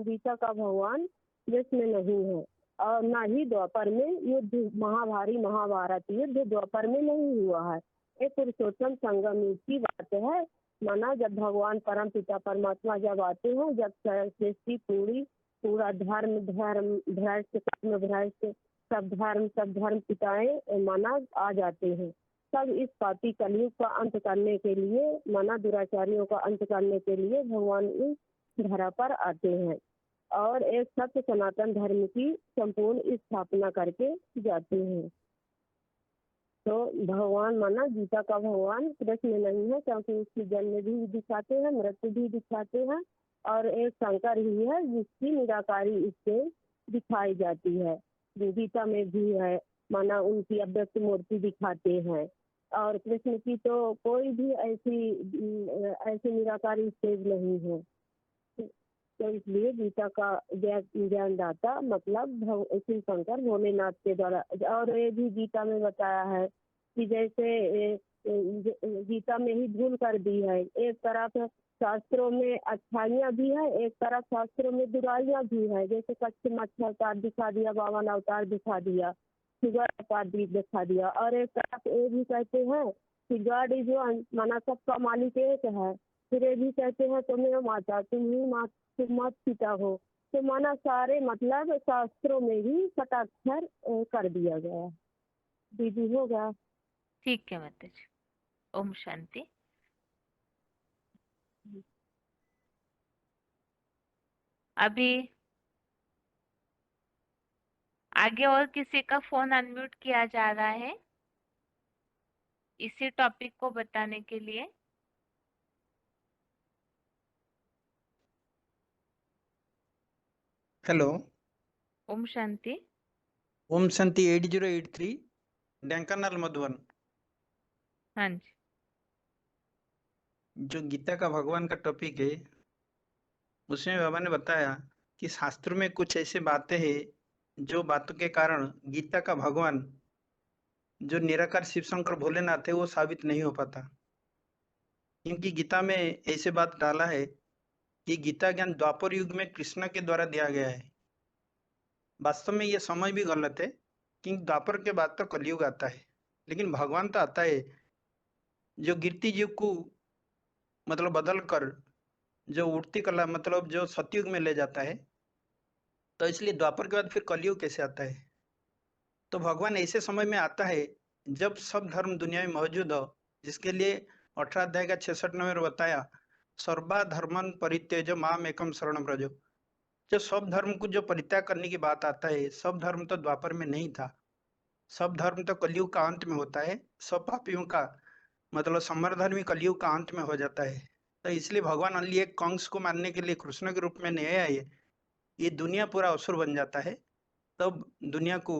Speaker 9: गीता का भगवान कृष्ण नहीं है। और न ही द्वापर में युद्ध महाभारी महाभारत युद्ध द्वापर में नहीं हुआ है। एक पुरुषोत्तम संगम युग की बात है, माना जब भगवान परम पिता परमात्मा जब आते हैं, जब सृष्टि पूरा धर्म भ्रष्ट कर्म भ्रष्ट सब धर्म पिताएं माना आ जाते हैं, तब इस पापी कलयुग का अंत करने के लिए माना दुराचारियों का अंत करने के लिए भगवान इस धरा पर आते हैं और एक सत्य सनातन धर्म की संपूर्ण स्थापना करके जाते हैं। तो भगवान माना गीता का भगवान कृष्ण नहीं है, क्योंकि उसकी जन्म भी दिखाते हैं, मृत्यु भी दिखाते हैं और एक शंकर ही है जिसकी निराकारी स्टेज दिखाई जाती है। गीता में भी है, माना उनकी अव्यक्त मूर्ति दिखाते हैं। और कृष्ण की तो कोई भी ऐसी निराकारी स्टेज नहीं है। तो इसलिए गीता का ज्ञानदाता मतलब श्री शंकर भोलेनाथ के द्वारा। और ये भी गीता में बताया है कि जैसे गीता में ही भूल कर दी है, एक तरफ शास्त्रों में अच्छाइयाँ भी है, एक तरफ शास्त्रों में बुराइयाँ भी है। जैसे कच्छ मच्छर अवतार दिखा दिया, 52 अवतार दिखा दिया, सुगर अवतार दिखा दिया। और एक तरफ ये भी कहते हैं कि गॉड इज वन, माना सबका मालिक एक है। फिर ये भी कहते हैं तुम्हें माता तुम मत पिता हो। तो माना सारे मतलब शास्त्रों में ही कटाक्षर कर दिया गया। दीदी होगा।
Speaker 1: ठीक है माता जी। ओम शांति। अभी आगे और किसी का फोन अनम्यूट किया जा रहा है इसी टॉपिक को बताने के लिए?
Speaker 10: हेलो।
Speaker 1: ओम शांति।
Speaker 10: ओम शांति 8083 ढेंकानाल मधुबन।
Speaker 1: हाँ जी।
Speaker 10: जो गीता का भगवान का टॉपिक है उसमें बाबा ने बताया कि शास्त्र में कुछ ऐसे बातें हैं जो बातों के कारण गीता का भगवान जो निराकार शिव शंकर भोलेनाथ है वो साबित नहीं हो पाता, क्योंकि गीता में ऐसे बात डाला है कि गीता ज्ञान द्वापर युग में कृष्ण के द्वारा दिया गया है। वास्तव में ये समझ भी गलत है, क्योंकि द्वापर के बाद तो कलयुग आता है, लेकिन भगवान तो आता है जो गिरती युग को मतलब बदल कर जो उठती कला मतलब जो सतयुग में ले जाता है। तो इसलिए द्वापर के बाद फिर कलयुग कैसे आता है? तो भगवान ऐसे समय में आता है जब सब धर्म दुनिया में मौजूद हो, जिसके लिए 18 अध्याय का 66 नंबर बताया, सर्वा धर्मन परित्यज माम एकम शरणम व्रजो। जो सब धर्म को जो परित्याग करने की बात आता है, सब धर्म तो द्वापर में नहीं था, सब धर्म तो कलयुग का अंत में होता है। सब पापियों का मतलब समरधर्मी कलयुग का अंत में हो जाता है। तो इसलिए भगवान अली एक कंस को मारने के लिए कृष्ण के रूप में नहीं आए, ये दुनिया पूरा असुर बन जाता है। तब दुनिया को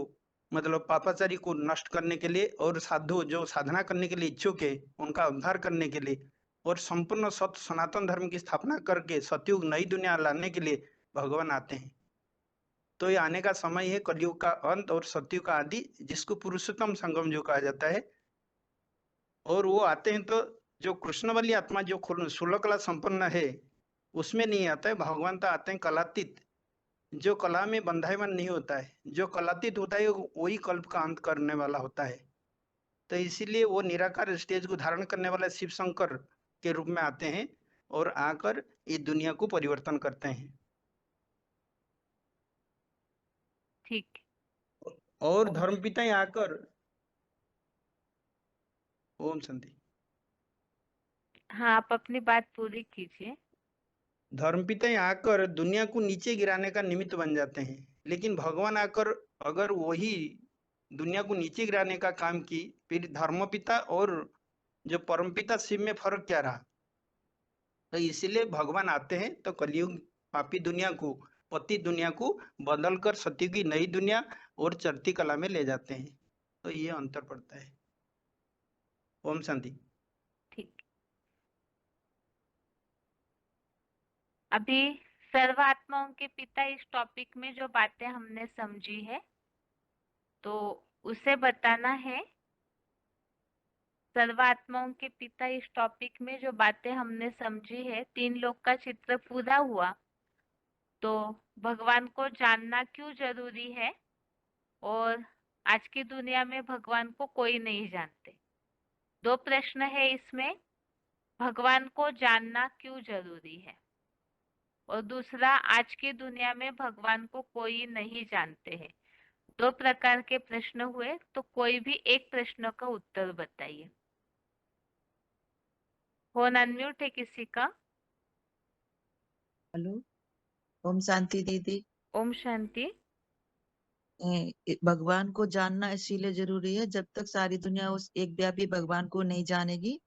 Speaker 10: मतलब पापाचारी को नष्ट करने के लिए और साधु जो साधना करने के लिए इच्छुक है उनका उद्धार करने के लिए और संपूर्ण सत्य सनातन धर्म की स्थापना करके सतयुग नई दुनिया लाने के लिए भगवान आते हैं। तो ये आने का समय है कलयुग का अंत और सतयुग का आदि, जिसको पुरुषोत्तम संगम जो कहा जाता है। और वो आते हैं तो जो कृष्ण वाली आत्मा जो सोलह कला संपन्न है उसमें नहीं आता है। भगवान तो आते हैं कलातीत, जो कला में बंधाईमान नहीं होता है। जो कलातीत होता है वही कल्प का अंत करने वाला होता है। तो इसीलिए वो निराकार स्टेज को धारण करने वाले शिव शंकर के रूप में आते हैं और आकर इस दुनिया को परिवर्तन करते हैं।
Speaker 1: ठीक।
Speaker 10: और धर्मपिता ही आकर ओम शांति।
Speaker 1: हाँ, आप अपनी बात पूरी कीजिए।
Speaker 10: धर्मपिता ही आकर दुनिया को नीचे गिराने का निमित्त बन जाते हैं, लेकिन भगवान आकर अगर वही दुनिया को नीचे गिराने का काम की, फिर धर्मपिता और जो परमपिता शिव में फर्क क्या रहा? तो इसीलिए भगवान आते हैं तो कलयुग पापी दुनिया को, पति दुनिया को बदल कर सत्य की नई दुनिया और चढ़ती कला में ले जाते हैं। तो ये अंतर पड़ता है। ओम शांति।
Speaker 1: ठीक। अभी सर्व आत्माओं के पिता इस टॉपिक में जो बातें हमने समझी है तो उसे बताना है। सर्व आत्माओं के पिता इस टॉपिक में जो बातें हमने समझी है, 3 लोक का चित्र पूरा हुआ। तो भगवान को जानना क्यों जरूरी है और आज की दुनिया में भगवान को कोई नहीं जानते। 2 प्रश्न है इसमें, भगवान को जानना क्यों जरूरी है और दूसरा, आज की दुनिया में भगवान को कोई नहीं जानते हैं। 2 प्रकार के प्रश्न हुए, तो कोई भी एक प्रश्न का उत्तर बताइए। फोन अनम्यूट है किसी का?
Speaker 11: हेलो। ओम शांति दीदी।
Speaker 1: ओम शांति।
Speaker 11: भगवान को जानना इसीलिए जरूरी है, जब तक सारी दुनिया उस एक व्यापी भगवान को नहीं जानेगी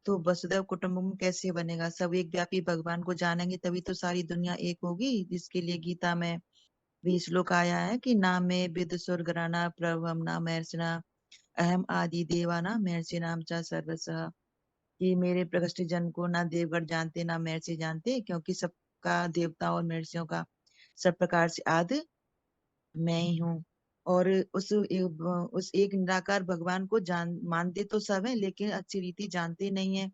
Speaker 11: तो वसुधैव कुटुंबकम कैसे बनेगा। सब एक व्यापी भगवान को जानेंगे तभी तो सारी दुनिया एक होगी, जिसके लिए गीता में भी श्लोक आया है कि नाम में विद स्वर्गराना प्रभम नाम महर्षिना अहम आदि देवाना महर्षि नाम च सर्वसः। कि मेरे प्रकृष्ट जन को ना देवगढ़ जानते ना महर्षि जानते, क्योंकि सबका देवता और महर्षियों का सब प्रकार से आदि मैं ही हूँ। और उस एक निराकार भगवान को मानते तो सब है, लेकिन अच्छी रीति जानते नहीं है।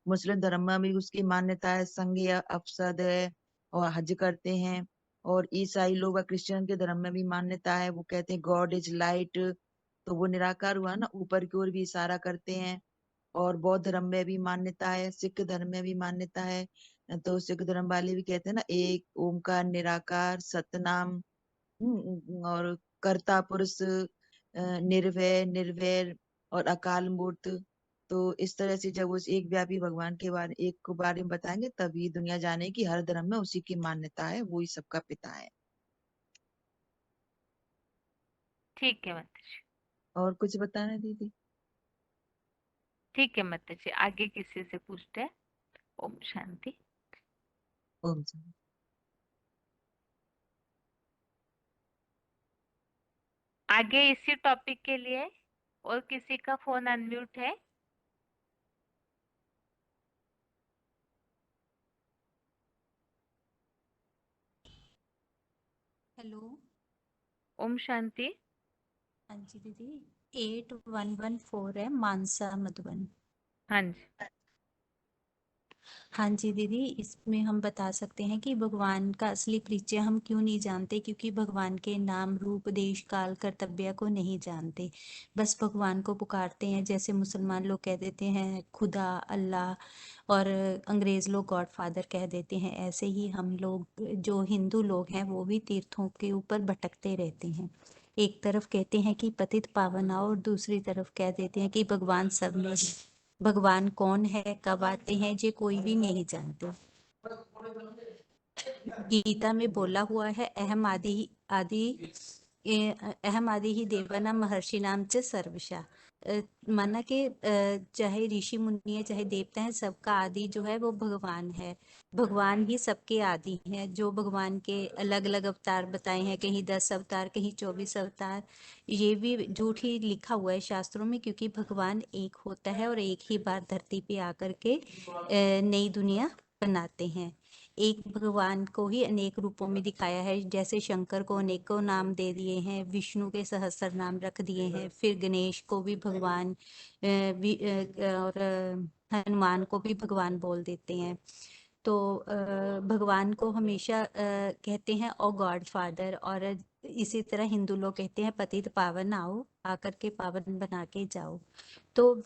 Speaker 11: मुस्लिम धर्म में भी उसकी मान्यता है, संघ या अपसद है और हज करते हैं। और ईसाई लोग क्रिश्चियन के धर्म में भी मान्यता है, वो कहते हैं गॉड इज लाइट, तो वो निराकार हुआ ना, ऊपर की ओर भी इशारा करते हैं। और बौद्ध धर्म में भी मान्यता है, सिख धर्म में भी मान्यता है। तो सिख धर्म वाले भी कहते हैं ना, एक ओमकार निराकार सतनाम और कर्ता पुरुष निर्भय निर्वैर और अकाल मूर्त। तो इस तरह से जब उस एक व्यापी भगवान के बारे में बताएंगे तभी दुनिया जाने की हर धर्म में उसी की मान्यता है, वो ही सबका पिता है।
Speaker 1: ठीक है माताजी,
Speaker 11: और कुछ बताना है दीदी?
Speaker 1: ठीक है माताजी, आगे किसी से पूछते हैं। ओम शांति।
Speaker 11: ओम शांति।
Speaker 1: आगे इसी टॉपिक के लिए और किसी का फोन अनम्यूट है?
Speaker 12: हेलो।
Speaker 1: ओम शांति।
Speaker 12: हाँ जी दीदी, 8114 है, मानसा मधुबन।
Speaker 1: हाँ जी,
Speaker 12: हाँ जी दीदी, इसमें हम बता सकते हैं कि भगवान का असली परिचय हम क्यों नहीं जानते, क्योंकि भगवान के नाम, रूप, देश, काल, कर्तव्य को नहीं जानते। बस भगवान को पुकारते हैं, जैसे मुसलमान लोग कह देते हैं खुदा, अल्लाह, और अंग्रेज लोग गॉड फादर कह देते हैं। ऐसे ही हम लोग जो हिंदू लोग हैं वो भी तीर्थों के ऊपर भटकते रहते हैं। एक तरफ कहते हैं कि पतित पावन आओ, और दूसरी तरफ कह देते हैं कि भगवान सब में है। भगवान कौन है, कब आते हैं, ये कोई भी नहीं जानते। गीता में बोला हुआ है, अहम आदि आदि अहम आदि ही देवानां महर्षिणां च सर्वशः। माना कि चाहे ऋषि मुनि है, चाहे देवता है, सबका आदि जो है वो भगवान है। भगवान ही सबके आदि हैं। जो भगवान के अलग अलग अवतार बताए हैं, कहीं 10 अवतार, कहीं 24 अवतार, ये भी झूठ ही लिखा हुआ है शास्त्रों में, क्योंकि भगवान एक होता है और एक ही बार धरती पे आकर के नई दुनिया बनाते हैं। एक भगवान को ही अनेक रूपों में दिखाया है, जैसे शंकर को अनेकों नाम दे दिए हैं, विष्णु के सहस्त्र नाम रख दिए हैं, फिर गणेश को भी भगवान और हनुमान को भी भगवान बोल देते हैं। तो भगवान को हमेशा कहते हैं ओ गॉड फादर, और इसी तरह हिंदू लोग कहते हैं पतित पावन आओ, आकर के पावन बना के जाओ। तो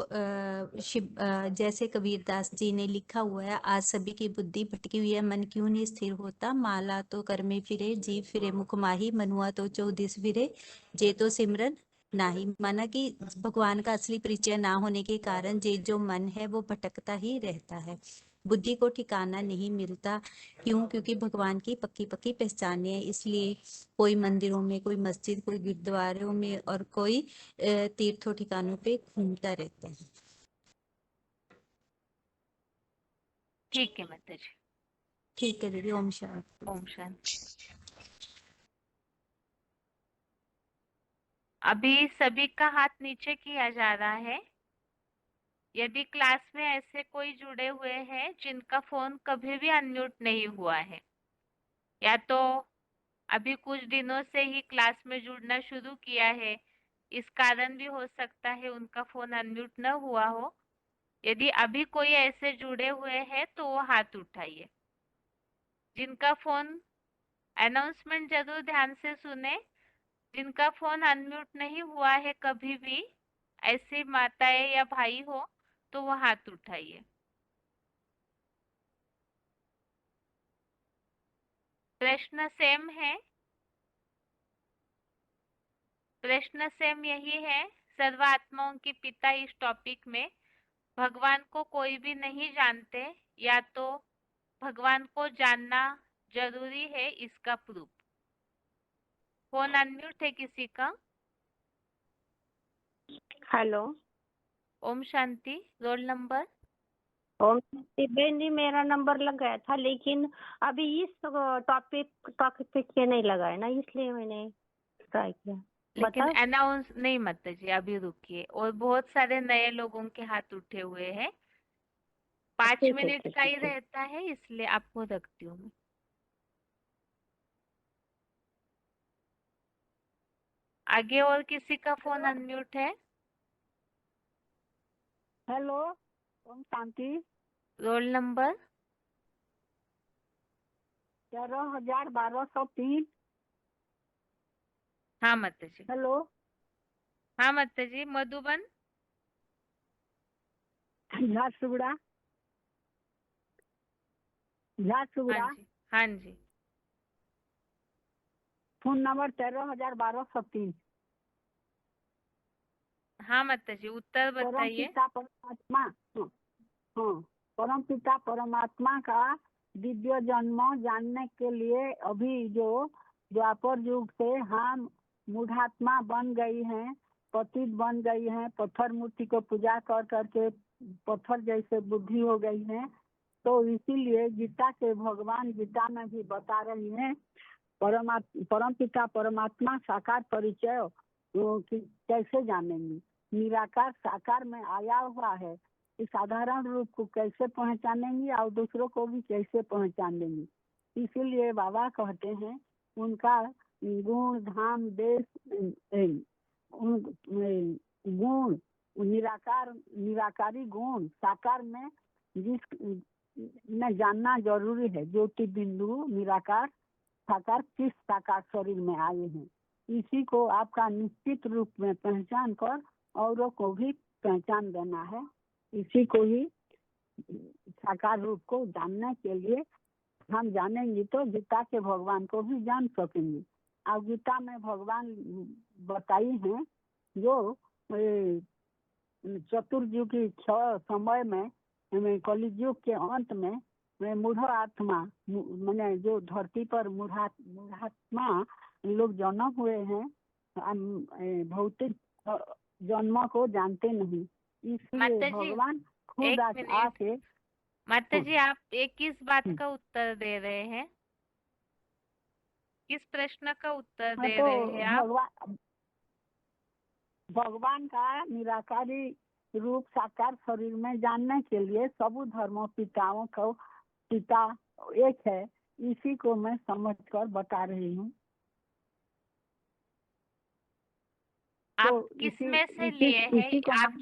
Speaker 12: जैसे कबीरदास जी ने लिखा हुआ है, आज सभी की बुद्धि भटकी हुई है, मन क्यों नहीं स्थिर होता, माला तो कर में फिरे, जीव फिरे मुख माही, मनुआ तो चौदिस फिरे, जे तो सिमरन नाही। माना कि भगवान का असली परिचय ना होने के कारण जे जो मन है वो भटकता ही रहता है, बुद्धि को ठिकाना नहीं मिलता। क्यों? क्योंकि भगवान की पक्की पक्की पहचान है, इसलिए कोई मंदिरों में, कोई मस्जिद, कोई गुरुद्वारों में, और कोई तीर्थों ठिकानों पे घूमता रहता है।
Speaker 1: ठीक है माताजी,
Speaker 12: ठीक है दीदी, ओम शांति।
Speaker 1: ओम शांति। अभी सभी का हाथ नीचे किया जा रहा है। यदि क्लास में ऐसे कोई जुड़े हुए हैं जिनका फोन कभी भी अनम्यूट नहीं हुआ है, या तो अभी कुछ दिनों से ही क्लास में जुड़ना शुरू किया है, इस कारण भी हो सकता है उनका फोन अनम्यूट न हुआ हो। यदि अभी कोई ऐसे जुड़े हुए हैं तो वो हाथ उठाइए। जिनका फोन, अनाउंसमेंट जरूर ध्यान से सुने, जिनका फोन अनम्यूट नहीं हुआ है कभी भी, ऐसी माताएं या भाई हो तो वो हाथ उठाइए। प्रश्न सेम है, प्रश्न सेम यही है, सर्वात्माओं के पिता इस टॉपिक में भगवान को कोई भी नहीं जानते, या तो भगवान को जानना जरूरी है, इसका प्रूफ। फोन अनम्यूट है किसी का?
Speaker 9: हेलो।
Speaker 1: ओम शांति। Roll number?
Speaker 9: ओम शांति बहन जी, मेरा नंबर लग गया था, लेकिन अभी इस टॉपिक पे नहीं लगा है ना, इसलिए मैंने ट्राई किया।
Speaker 1: लेकिन
Speaker 9: बताओ।
Speaker 1: अनाउंस नहीं माताजी, अभी रुकिए, और बहुत सारे नए लोगों के हाथ उठे हुए हैं। 5
Speaker 9: ठीक है,
Speaker 1: मिनट
Speaker 9: ठीक
Speaker 1: का
Speaker 9: है,
Speaker 1: ही
Speaker 9: ठीक।
Speaker 1: रहता है, इसलिए आपको रखती हूँ मैं। आगे और किसी का फोन अनम्यूट है?
Speaker 9: हेलो। ओम शांति।
Speaker 1: Roll number?
Speaker 9: 13,1203।
Speaker 1: हाँ माताजी।
Speaker 9: हेलो।
Speaker 1: हाँ माताजी। मधुबन?
Speaker 9: झारसुगुड़ा।
Speaker 1: हाँ
Speaker 9: झारसुगुड़ा।
Speaker 1: जी, हाँ जी।
Speaker 9: Phone number 13,1203।
Speaker 1: हाँ माताजी, उत्तर
Speaker 9: परम
Speaker 1: बताइए।
Speaker 9: पिता परमात्मा। हाँ, हाँ, परम पिता परमात्मा का दिव्य जन्म जानने के लिए अभी जो द्वापर युग से हम
Speaker 4: मूढ़ात्मा बन गई हैं, पतित बन गई हैं, पत्थर मूर्ति को पूजा कर करके पत्थर जैसे बुद्धि हो गई है। तो इसीलिए गीता के भगवान गीता में भी बता रही हैं परम पिता परमात्मा साकार परिचय कैसे जानेंगी, निराकार साकार में आया हुआ है, इस साधारण रूप को कैसे पहचानेंगी और दूसरों को भी कैसे पहचान देंगी। इसीलिए बाबा कहते हैं उनका गुण धाम देश गुण निराकारी गुण साकार में जिस में जानना जरूरी है। ज्योति बिंदु निराकार साकार किस साकार शरीर में आए हैं, इसी को आपका निश्चित रूप में पहचान कर औरों को भी पहचान देना है। इसी को ही साकार रूप को जानने के लिए हम जानेंगे तो गीता के भगवान को भी जान सकेंगे। और गीता में भगवान बताई हैं जो चतुर्युग की 6 समय में कलियुग के अंत में मूढ़ आत्मा मैंने जो धरती पर मूढ़ात्मा लोग जन्म हुए हैं, भौतिक जन्म को जानते नहीं, इसलिए भगवान खुद आके
Speaker 1: माता जी आप एक किस बात का उत्तर दे रहे हैं, किस प्रश्न का उत्तर दे
Speaker 4: तो
Speaker 1: रहे हैं आप?
Speaker 4: भगवान का निराकारी रूप साकार शरीर में जानने के लिए सब धर्मों पिताओं को पिता एक है, इसी को मैं समझकर बता रही हूँ।
Speaker 1: आप
Speaker 4: तो
Speaker 1: किस में से लिए हैं? आप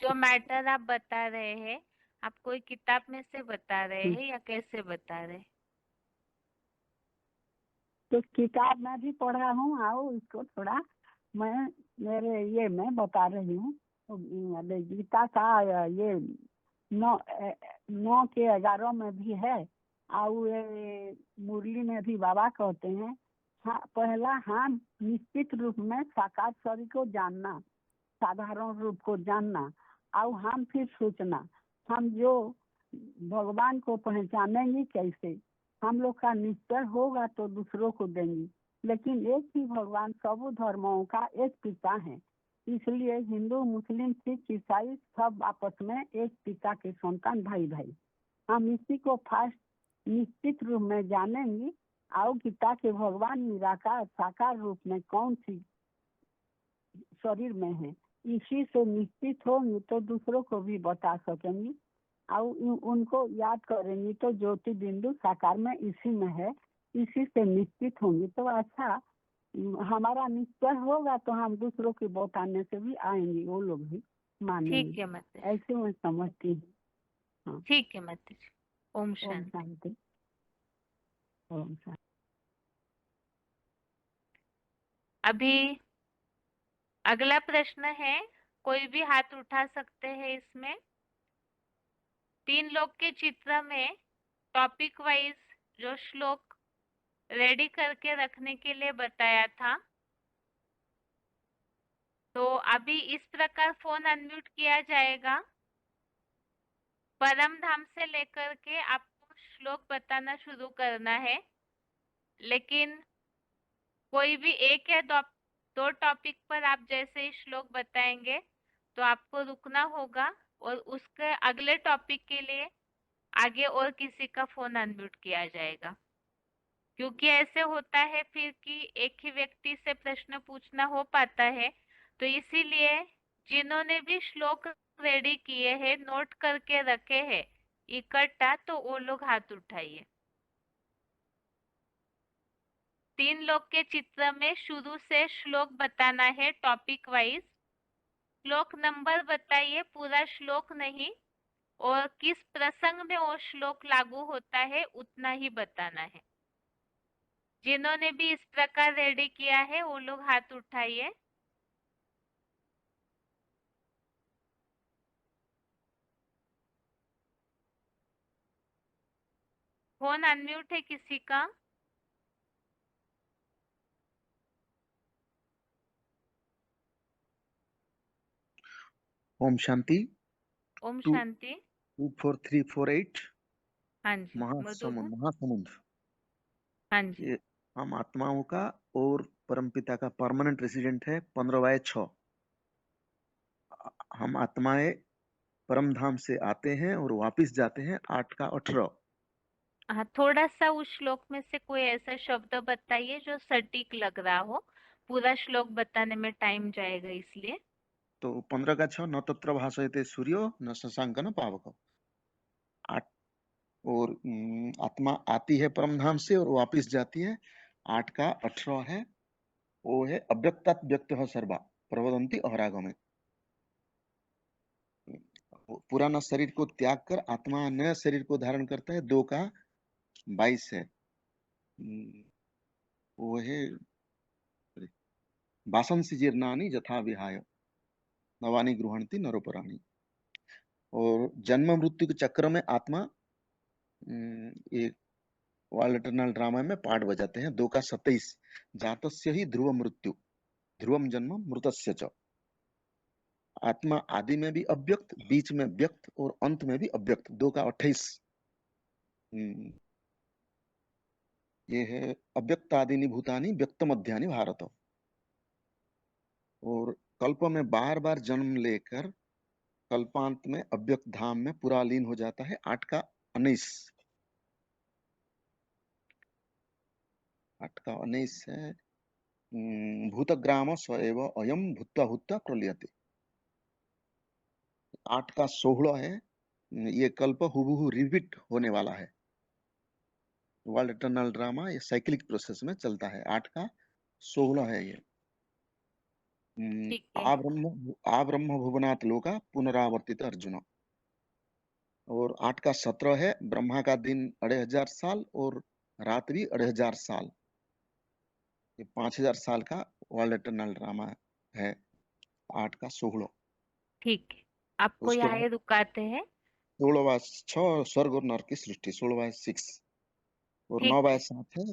Speaker 1: जो मैटर आप बता रहे हैं आप कोई किताब में से बता रहे हैं या कैसे बता रहे हैं?
Speaker 4: तो किताब में भी पढ़ा हूँ और इसको थोड़ा मैं मेरे ये मैं बता रही हूँ। गीता का ये 9 के 11 में भी है और ये मुरली में भी बाबा कहते हैं पहला हम निश्चित रूप में साकार शरीर को जानना, साधारण रूप को जानना और हम फिर सोचना हम जो भगवान को पहचानेंगे कैसे। हम लोग का निश्चय होगा तो दूसरों को देंगे, लेकिन एक ही भगवान सब धर्मों का एक पिता है, इसलिए हिंदू मुस्लिम सिख ईसाई सब आपस में एक पिता के संतान भाई भाई। हम इसी को फास्ट निश्चित रूप में जानेंगे और गीता के भगवान निराकार साकार रूप में कौन सी शरीर में है, इसी से निश्चित होंगे तो दूसरों को भी बता सकेंगे और उनको याद करेंगे तो ज्योति बिंदु साकार में इसी में है, इसी से निश्चित होंगे तो अच्छा हमारा निश्चय होगा तो हम दूसरों के बताने से भी आएंगे, वो लोग भी मानेंगे।
Speaker 1: ठीक है माता,
Speaker 4: ऐसे मैं समझती हूँ।
Speaker 1: ठीक है माता जी। ओम शांति।
Speaker 4: ओम शांति।
Speaker 1: अभी अगला प्रश्न है, कोई भी हाथ उठा सकते हैं इसमें। 3 लोग के चित्र में टॉपिक वाइज जो श्लोक रेडी करके रखने के लिए बताया था, तो अभी इस प्रकार फोन अनम्यूट किया जाएगा। परम धाम से लेकर के आपको श्लोक बताना शुरू करना है, लेकिन कोई भी एक या दो टॉपिक पर आप जैसे ही श्लोक बताएंगे तो आपको रुकना होगा और उसके अगले टॉपिक के लिए आगे और किसी का फोन अनम्यूट किया जाएगा, क्योंकि ऐसे होता है फिर कि एक ही व्यक्ति से प्रश्न पूछना हो पाता है। तो इसीलिए जिन्होंने भी श्लोक रेडी किए हैं, नोट करके रखे हैं इकट्ठा, तो वो लोग हाथ उठाइए। 3 लोग के चित्र में शुरू से श्लोक बताना है टॉपिक वाइज। श्लोक नंबर बताइए, पूरा श्लोक नहीं, और किस प्रसंग में वो श्लोक लागू होता है उतना ही बताना है। जिन्होंने भी इस प्रकार रेडी किया है वो लोग हाथ उठाइए। फोन अनम्यूट है किसी का?
Speaker 13: ओम शांति।
Speaker 1: ओम शांति।
Speaker 13: 24348।
Speaker 1: हाँ जी,
Speaker 13: महासमुंद।
Speaker 1: हाँ जी।
Speaker 13: ये हम आत्माओं का और
Speaker 14: परमपिता का परमानेंट रेसिडेंट है 15/6। हम आत्माएं परम धाम से आते हैं और वापिस जाते हैं 8/18।
Speaker 1: हाँ, थोड़ा सा उस श्लोक में से कोई ऐसा शब्द बताइए जो सटीक लग रहा हो। पूरा श्लोक बताने में टाइम जाएगा इसलिए।
Speaker 14: तो 15/6 न तत्र भासयते सूर्यो न शशांक न पावक। और आत्मा आती है परम धाम से और वापिस जाती है 8/18 है। वो है अव्यक्तात् व्यक्तः सर्वा प्रवदन्ति अहरागमे। पुराना शरीर को त्याग कर आत्मा नया शरीर को धारण करता है 2/22 है। वो है वासंसि जीर्णानि यथा विहाय नवानि गृह्णन्ति नरोपराणि। और जन्म मृत्यु के चक्र में आत्मा एक वर्ल्ड इटर्नल ड्रामा में पार्ट बजाते हैं 2/27 जातस्य ही ध्रुव मृत्यु ध्रुवम जन्म मृतस्य च। आत्मा आदि में भी अव्यक्त, बीच में व्यक्त और अंत में भी अव्यक्त 2/28। ये है अव्यक्तादीनि भूतानि व्यक्त मध्यानि भारत। और कल्प में बार बार जन्म लेकर कल्पांत में अव्यक्त धाम में पूरा लीन हो जाता है 8/19। 8/19 है भूतग्राम स्वएव अयम भूत्वा भूत्वा प्रलीयते। 8/16 है ये कल्प हुबहू रिपीट होने वाला है। वर्ल्ड इटर्नल ड्रामा ये साइक्लिक प्रोसेस में चलता है। 8/16 है ये।
Speaker 1: ठीक है।
Speaker 14: आ ब्रह्म भुवनात् लोका पुनरावर्तित अर्जुन। और 8/17 है ब्रह्मा का दिन 2500 साल और रात भी 2500 साल। ये 5000 साल का वर्ल्ड इटर्नल ड्रामा है 8/16।
Speaker 1: ठीक है, आपको
Speaker 14: उसके
Speaker 1: यहाँ
Speaker 14: बाद
Speaker 1: रुकाते हैं।
Speaker 14: 16/6 स्वर्ग और नरक की सृष्टि 16/6। और
Speaker 1: ठीक है,
Speaker 14: 9/7 है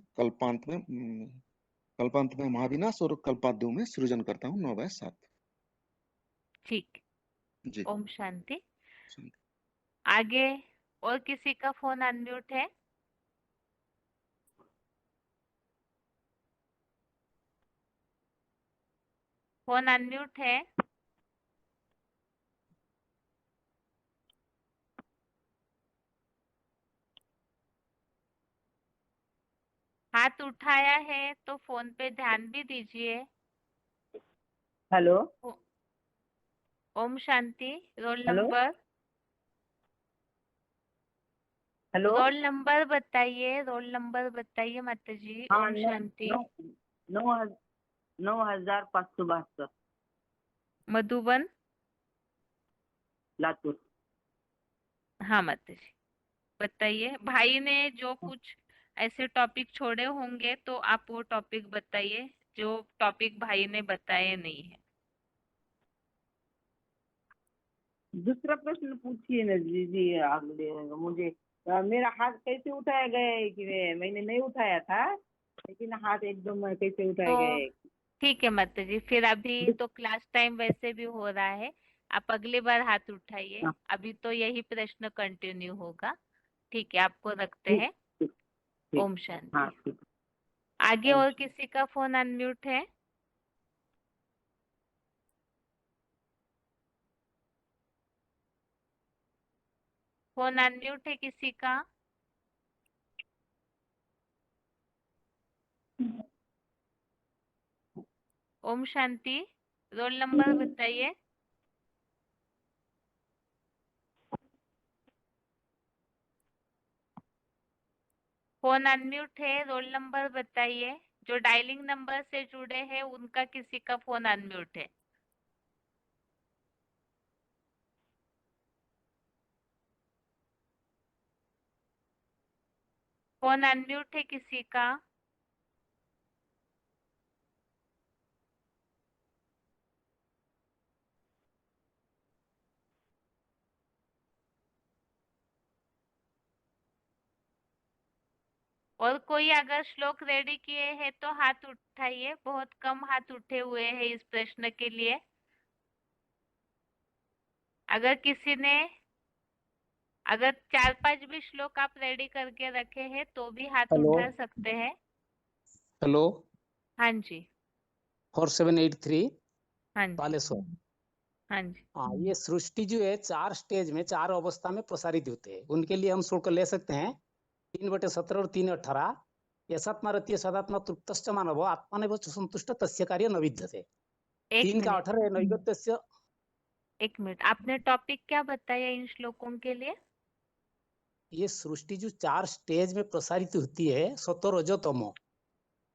Speaker 14: कल्पांत में महाविनाश और कल्पाद्यु में सृजन करता हूँ 9/7।
Speaker 1: ठीक।
Speaker 14: जी
Speaker 1: ओम शांति।
Speaker 14: शांति।
Speaker 1: आगे और किसी का फोन अनम्यूट है? फोन अनम्यूट है? हाथ उठाया है तो फोन पे ध्यान भी दीजिए।
Speaker 4: हेलो
Speaker 1: ओम शांति। Roll
Speaker 4: hello
Speaker 1: number
Speaker 4: hello
Speaker 1: roll number बताइए, रोल नंबर बताइए माता जी।
Speaker 4: हाँ
Speaker 1: ओम शांति।
Speaker 4: 9572
Speaker 1: मधुबन।
Speaker 4: लातूर।
Speaker 1: हाँ माता जी बताइए। भाई ने जो कुछ ऐसे टॉपिक छोड़े होंगे तो आप वो टॉपिक बताइए जो टॉपिक भाई ने बताए नहीं है।
Speaker 4: दूसरा प्रश्न पूछिए ना जी जी अगले मुझे मेरा हाथ कैसे उठाया गया है कि मैंने नहीं उठाया था लेकिन हाथ एकदम कैसे उठाया गया
Speaker 1: तो
Speaker 4: है।
Speaker 1: ठीक है माता जी, फिर अभी तो क्लास टाइम वैसे भी हो रहा है, आप अगली बार हाथ उठाइए।
Speaker 4: हाँ,
Speaker 1: अभी तो यही प्रश्न कंटिन्यू होगा। ठीक है, आपको रखते
Speaker 4: ठीक
Speaker 1: हैं।
Speaker 4: ठीक ठीक
Speaker 1: ओम
Speaker 4: हाँ
Speaker 1: शांति।
Speaker 4: ठीक।
Speaker 1: आगे
Speaker 4: ओम
Speaker 1: और किसी का फोन अनम्यूट है? फोन अनम्यूट है किसी का? ओम शांति। रोल नंबर बताइए। फोन अनम्यूट है, रोल नंबर बताइए। जो डायलिंग नंबर से जुड़े हैं उनका किसी का फोन अनम्यूट है? फोन अनम्यूट है किसी का? और कोई अगर श्लोक रेडी किए हैं तो हाथ उठाइए। बहुत कम हाथ उठे हुए हैं इस प्रश्न के लिए। अगर किसी ने अगर 4-5 भी श्लोक आप रेडी करके रखे हैं तो भी हाथ
Speaker 10: हेलो
Speaker 1: उठा सकते हैं।
Speaker 10: हेलो
Speaker 1: हाँ जी।
Speaker 15: 4783
Speaker 1: हाँ जी
Speaker 15: बालेश्वर।
Speaker 1: हाँ जी
Speaker 15: हाँ, ये सृष्टि जो है 4 स्टेज में 4 अवस्था में प्रसारित होते हैं। उनके लिए हम शुल्क ले सकते हैं 3/17 और 3/18। यशात्मारतीय सदात्मा तृप्तश्च मानवो आत्मनेव च संतुष्ट तस्य कार्य न विद्यते।
Speaker 1: एक
Speaker 15: 3 का
Speaker 1: मिनट
Speaker 15: 18 है नैवेद्यस्य।
Speaker 1: एक मिनट, आपने टॉपिक क्या बताया इन श्लोकों के लिए?
Speaker 15: ये सृष्टि जो 4 स्टेज में प्रसारित होती है सतो रजो तमो,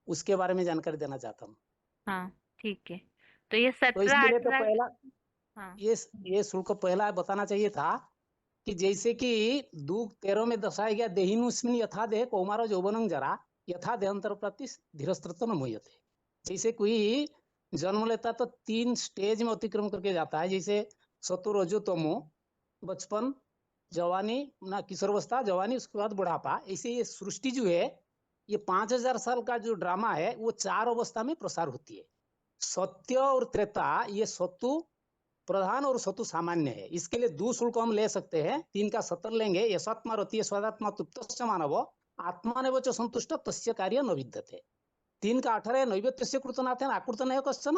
Speaker 15: उसके बारे में जानकारी देना चाहता हूँ।
Speaker 1: हाँ ठीक है, तो ये
Speaker 15: तो
Speaker 1: 17
Speaker 15: इसके लिए तो
Speaker 1: 18।
Speaker 15: पहला
Speaker 1: हाँ
Speaker 15: ये शुल्क पहला बताना चाहिए था कि जैसे कि दूक 13 में दर्शाया गया देहिनुस्मिन यथा देह कौमारो यौवनं जरा यथा देहांतर प्राप्ति धीरस्त्रतो न मुह्यते। जैसे कोई जन्म लेता तो 3 स्टेज में अतिक्रम करके जाता है, जैसे सतो रजो तमो, बचपन, जवानी ना किशोरावस्था, जवानी, उसके बाद बुढ़ापा। ऐसे ये सृष्टि जो है ये 5000 साल का जो ड्रामा है वो 4 अवस्था में प्रसार होती है। सत्य और त्रेता ये सतु प्रधान और सतु सामान्य है। इसके लिए 2 शुल्क हम ले सकते हैं। 3 का 17 लेंगे, यशात्मा रतीय स्वादात्मा तुप्तश्च मानव आत्मानेव च संतुष्ट तस्य कार्य न विद्यते। 3 का 18 नैवेद्यस्य कृतनाथेन आकृतनेव कश्चन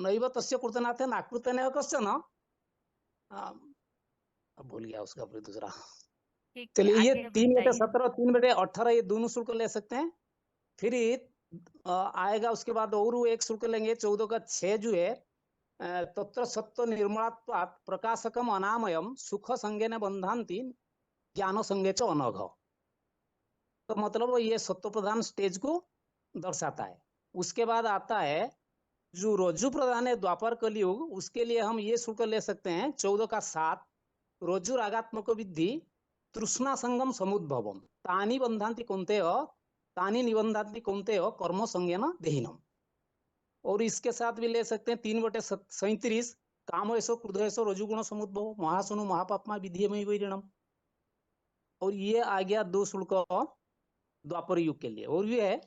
Speaker 15: नैव तस्य कृतनाथेन आकृतनेव कश्चन। अब भूल गया उसका फिर दूसरा।
Speaker 1: ठीक है,
Speaker 15: चलिए ये
Speaker 1: आगे
Speaker 15: 3/17
Speaker 1: बताइए।
Speaker 15: और 3/18 ये दोनों शुल्क ले सकते हैं। फिर आएगा उसके बाद और वो एक शुल्क लेंगे 14 का 6 जो है तत्र सत्व निर्मलात्वात् प्रकाशकम अनामयम सुख संज्ञेन बंधान्ति ज्ञान संज्ञे च अनघ। तो मतलब ये सत्व प्रधान स्टेज को दर्शाता है। उसके बाद आता है जो रज्जु प्रधान है द्वापर कलियुग, उसके लिए हम ये शुल्क ले सकते हैं 14 का 7 रज्जु रागात्मक विद्धि तृष्णा संगम समुद्भवम तानी बंधान्ति कौन्तेय तानी निबंधान्ति कौन्तेय कर्म संज्ञेन देहिनम। और इसके साथ भी ले सकते हैं 3/37 काम ऐसो क्रोध ऐसो रजुगुण समुद्भव महासुनु महापापमा विधियमय वैरिणम। और ये आ गया 2 शुल्क द्वापर युग के लिए। और भी है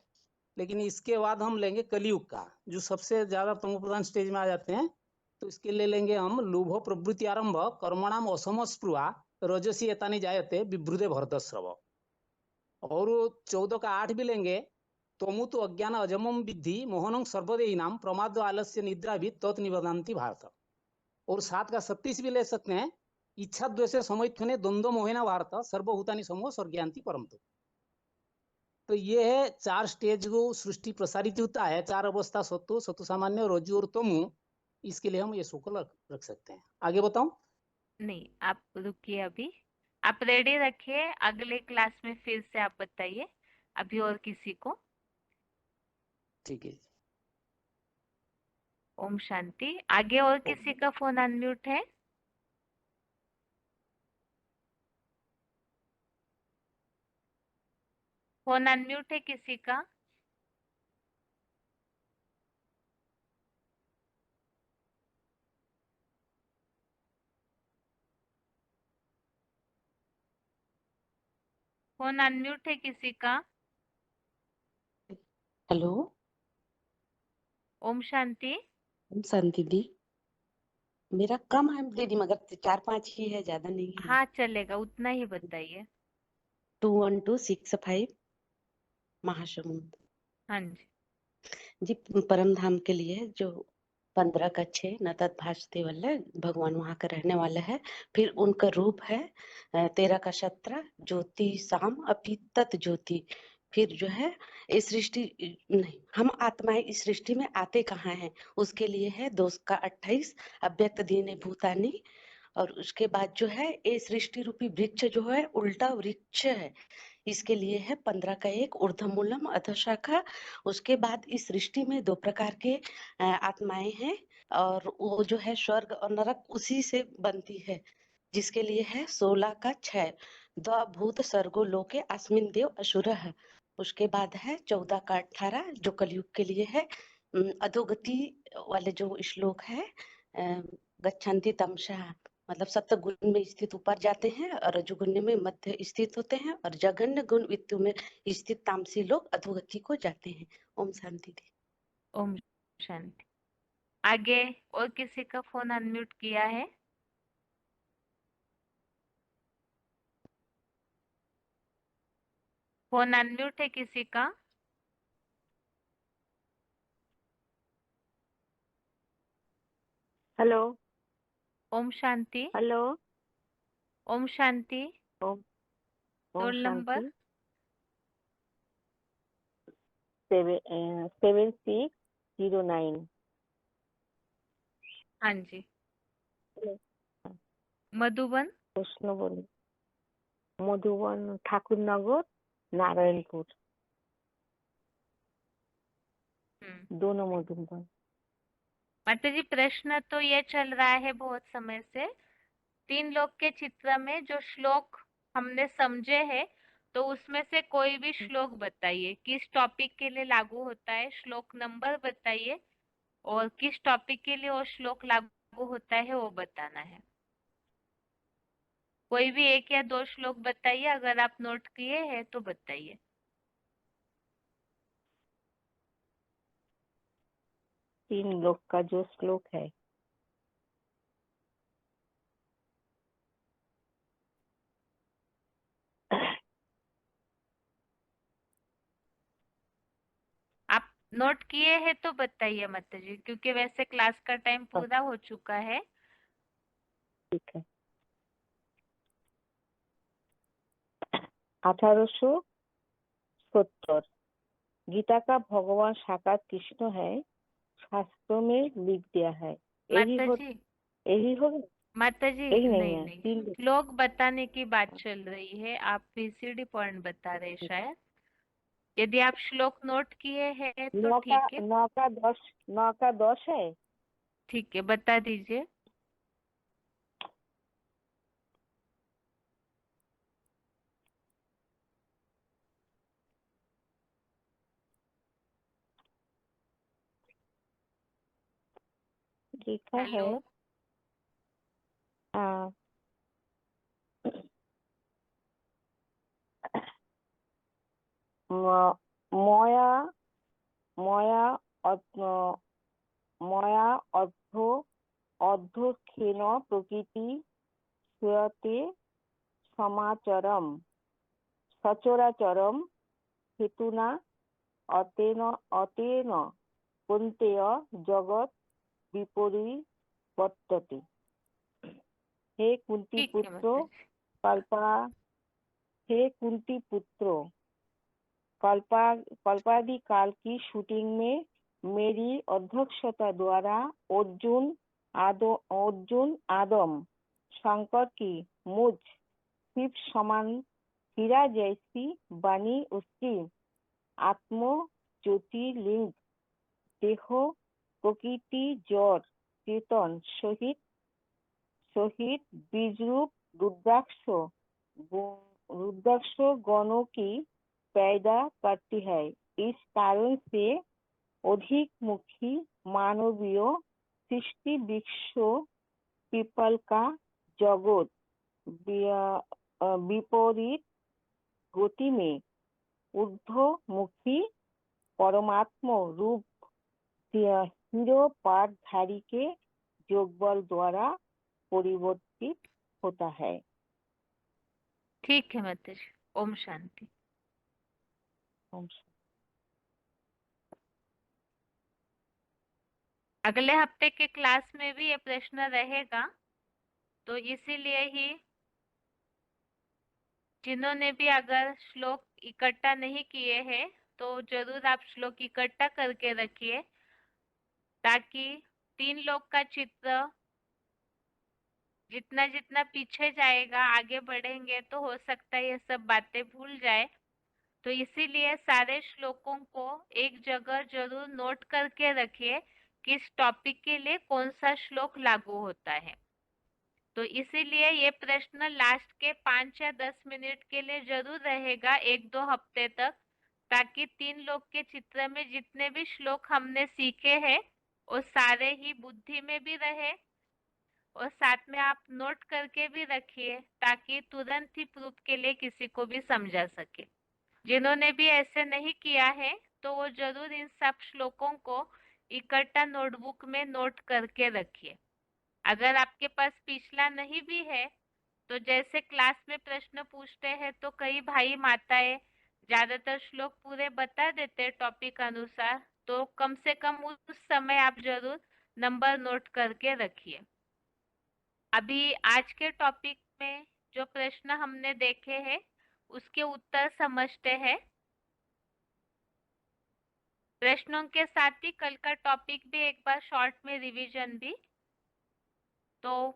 Speaker 15: लेकिन इसके बाद हम लेंगे कलयुग का जो सबसे ज्यादा तमो प्रधान स्टेज में आ जाते हैं। तो इसके लिए लेंगे हम लुभ प्रवृत्ति आरंभ कर्मणाम असम स्पृहा रजसी एतानी जायते विभ्रुदे भरतस्रव। और 14 का 8 भी लेंगे तमु तो अज्ञान अजमम विद्धि मोहनं सर्वदेही नाम प्रमाद आलस्य निद्रा भी तत् निबधांति भारत। और 7 का 36 भी ले सकते हैं इच्छा द्वेषे समैथुने द्वंद्व मोहेना भारत सर्वभूतानि समूह स्वर्गयांति परंतु। तो ये है 4 स्टेज को सृष्टि प्रसारित होता है, 4 अवस्था सत्व सत्व सामान्य रज्जु और तमु। इसके लिए हम ये शुक्ल रख सकते हैं। आगे बताऊं?
Speaker 1: नहीं, आप रुकिए, अभी आप रेडी रखिए, अगले क्लास में फिर से आप बताइए। अभी और किसी को?
Speaker 15: ठीक है।
Speaker 1: ओम शांति। आगे और किसी का फोन अनम्यूट है? फोन अनम्यूट है किसी का? फोन अनम्यूट है किसी का?
Speaker 5: हेलो।
Speaker 1: ओम शांति।
Speaker 5: शांति दी, मेरा कम है दीदी, मगर 4-5 ही है, ज्यादा नहीं है।
Speaker 1: हाँ चलेगा, उतना ही बताइए।
Speaker 5: 21265 महासमुंद
Speaker 1: हाँ जी
Speaker 5: जी। परम धाम के लिए जो 15 का 6 न तत्भाषते वाले भगवान वहां का रहने वाला है। फिर उनका रूप है 13 का 17 ज्योति शाम अपि तत् ज्योति। फिर जो है इस सृष्टि नहीं, हम आत्माएं इस सृष्टि में आते कहाँ हैं, उसके लिए है 2 का 28 अव्यक्त दीने भूतानी। और उसके बाद जो है ये सृष्टि रूपी वृक्ष जो है उल्टा वृक्ष है, इसके लिए है 15 का 1 ऊर्ध्वमूलम अधोशाखा। उसके बाद इस सृष्टि में 2 प्रकार के आत्माएं हैं, और वो जो है स्वर्ग और नरक उसी से बनती है, जिसके लिए है 16 का 6 द्वभूत सर्गो लोके अस्मिन देव असुरः। उसके बाद है 14 का 18 जो कलयुग के लिए है अधोगति वाले जो श्लोक है गच्छन्ति तमसः, मतलब सत्व गुण में स्थित ऊपर जाते हैं और रजोगुण में मध्य स्थित होते हैं, और जघन्य गुण वित्तु में स्थित तामसी लोग अधोगति को जाते हैं। ओम शांति दी।
Speaker 1: ओम शांति। आगे और किसी का फोन अनम्यूट किया है? फोन अनम्यूट है किसी का?
Speaker 2: हेलो
Speaker 1: ओम शांति।
Speaker 2: हेलो
Speaker 1: ओम शांति।
Speaker 2: ओम ओम
Speaker 1: रोल नंबर
Speaker 2: शांति 7609।
Speaker 1: हाँ जी। मधुबन।
Speaker 2: प्रश्न बोले। मधुबन ठाकुरनगर नारायणपुर दोनों मधुबन।
Speaker 1: माता जी प्रश्न तो ये चल रहा है बहुत समय से, 3 लोग के चित्र में जो श्लोक हमने समझे हैं, तो उसमें से कोई भी श्लोक बताइए, किस टॉपिक के लिए लागू होता है, श्लोक नंबर बताइए, और किस टॉपिक के लिए वो श्लोक लागू होता है वो बताना है। कोई भी 1 या 2 श्लोक बताइए, अगर आप नोट किए हैं तो बताइए।
Speaker 2: तीन लोग का जो श्लोक है,
Speaker 1: आप नोट किए हैं तो बताइए माता जी, क्योंकि वैसे क्लास का टाइम पूरा हो चुका है।
Speaker 2: ठीक है। 1870 गीता का भगवान साकार कृष्ण है, शास्त्रों में लिख दिया है। यही
Speaker 1: माता
Speaker 2: हो
Speaker 1: जी
Speaker 2: यही हो
Speaker 1: माता जी
Speaker 2: यही नहीं
Speaker 1: नहीं
Speaker 2: है।
Speaker 1: नहीं,
Speaker 2: तीन लोग।
Speaker 1: श्लोक बताने की बात चल रही है, आप पीसीडी पॉइंट बता रहे हैं शायद। यदि आप श्लोक नोट किए हैं तो ठीक है।
Speaker 2: 9 का 10 है।
Speaker 1: ठीक है, बता दीजिए।
Speaker 2: लिखा है।
Speaker 1: हेलो।
Speaker 2: हाँ। मया मया अ- मया अध्यक्षेण प्रकृति श्रूयते समाचरम सचराचरम हेतुना अतेन अतेन कुन्तेय जगत विपरिवर्तते। हे कुंती
Speaker 1: ठीक है
Speaker 2: पुत्र
Speaker 1: माता जी।
Speaker 2: कल्पा हे कुंती पुत्र कल्पादि काल की शूटिंग में मेरी अध्यक्षता द्वारा अर्जुन आदम शंकर की मुझ शिव समान हीरा जैसी बनी उसकी आत्म ज्योतिर्लिंग देह प्रकृति जड़ चेतन सहित बीजरूप रुद्राक्ष गणों की पैदा करती है। इस कारण से अधिक मुखी मानवीय सृष्टि वृक्ष पीपल का जगत विपरीत गति में ऊर्ध्वमुखी परमात्मा रूप हीरो पाठधारी के योगबल द्वारा परिवर्तित होता है।
Speaker 1: ठीक है माता जी। ओम शांति।
Speaker 2: ओम
Speaker 1: अगले हफ्ते के क्लास में भी ये प्रश्न रहेगा, तो इसीलिए ही जिन्होंने भी अगर श्लोक इकट्ठा नहीं किए हैं तो जरूर आप श्लोक इकट्ठा करके रखिए, ताकि 3 लोग का चित्र जितना जितना पीछे जाएगा, आगे बढ़ेंगे, तो हो सकता है ये सब बातें भूल जाए। तो इसीलिए सारे श्लोकों को एक जगह जरूर नोट करके रखिए, किस टॉपिक के लिए कौन सा श्लोक लागू होता है। तो इसीलिए ये प्रश्न लास्ट के 5 या 10 मिनट के लिए जरूर रहेगा, 1-2 हफ्ते तक, ताकि 3 लोग के चित्र में जितने भी श्लोक हमने सीखे हैं वो सारे ही बुद्धि में भी रहे, और साथ में आप नोट करके भी रखिए, ताकि तुरंत ही प्रूफ के लिए किसी को भी समझा सके। जिन्होंने भी ऐसे नहीं किया है तो वो जरूर इन सब श्लोकों को इकट्ठा नोटबुक में नोट करके रखिए। अगर आपके पास पिछला नहीं भी है, तो जैसे क्लास में प्रश्न पूछते हैं तो कई भाई माताएं ज्यादातर श्लोक पूरे बता देते हैं टॉपिक अनुसार, तो कम से कम उस समय आप जरूर नंबर नोट करके रखिए। अभी आज के टॉपिक में जो प्रश्न हमने देखे हैं उसके उत्तर समझते हैं। प्रश्नों के साथ ही कल का टॉपिक भी एक बार शॉर्ट में रिवीजन भी। तो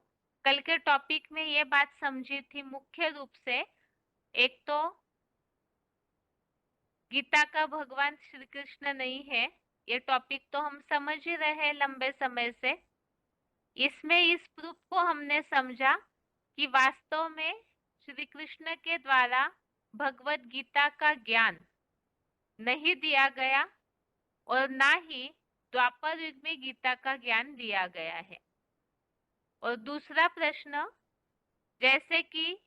Speaker 1: कल के टॉपिक में ये बात समझी थी मुख्य रूप से, एक तो गीता का भगवान श्री कृष्ण नहीं है, ये टॉपिक तो हम समझ ही रहे हैं लंबे समय से। इसमें इस प्रूफ को हमने समझा कि वास्तव में श्री कृष्ण के द्वारा भगवत गीता का ज्ञान नहीं दिया गया और ना ही द्वापर युग में गीता का ज्ञान दिया गया है। और दूसरा प्रश्न, जैसे कि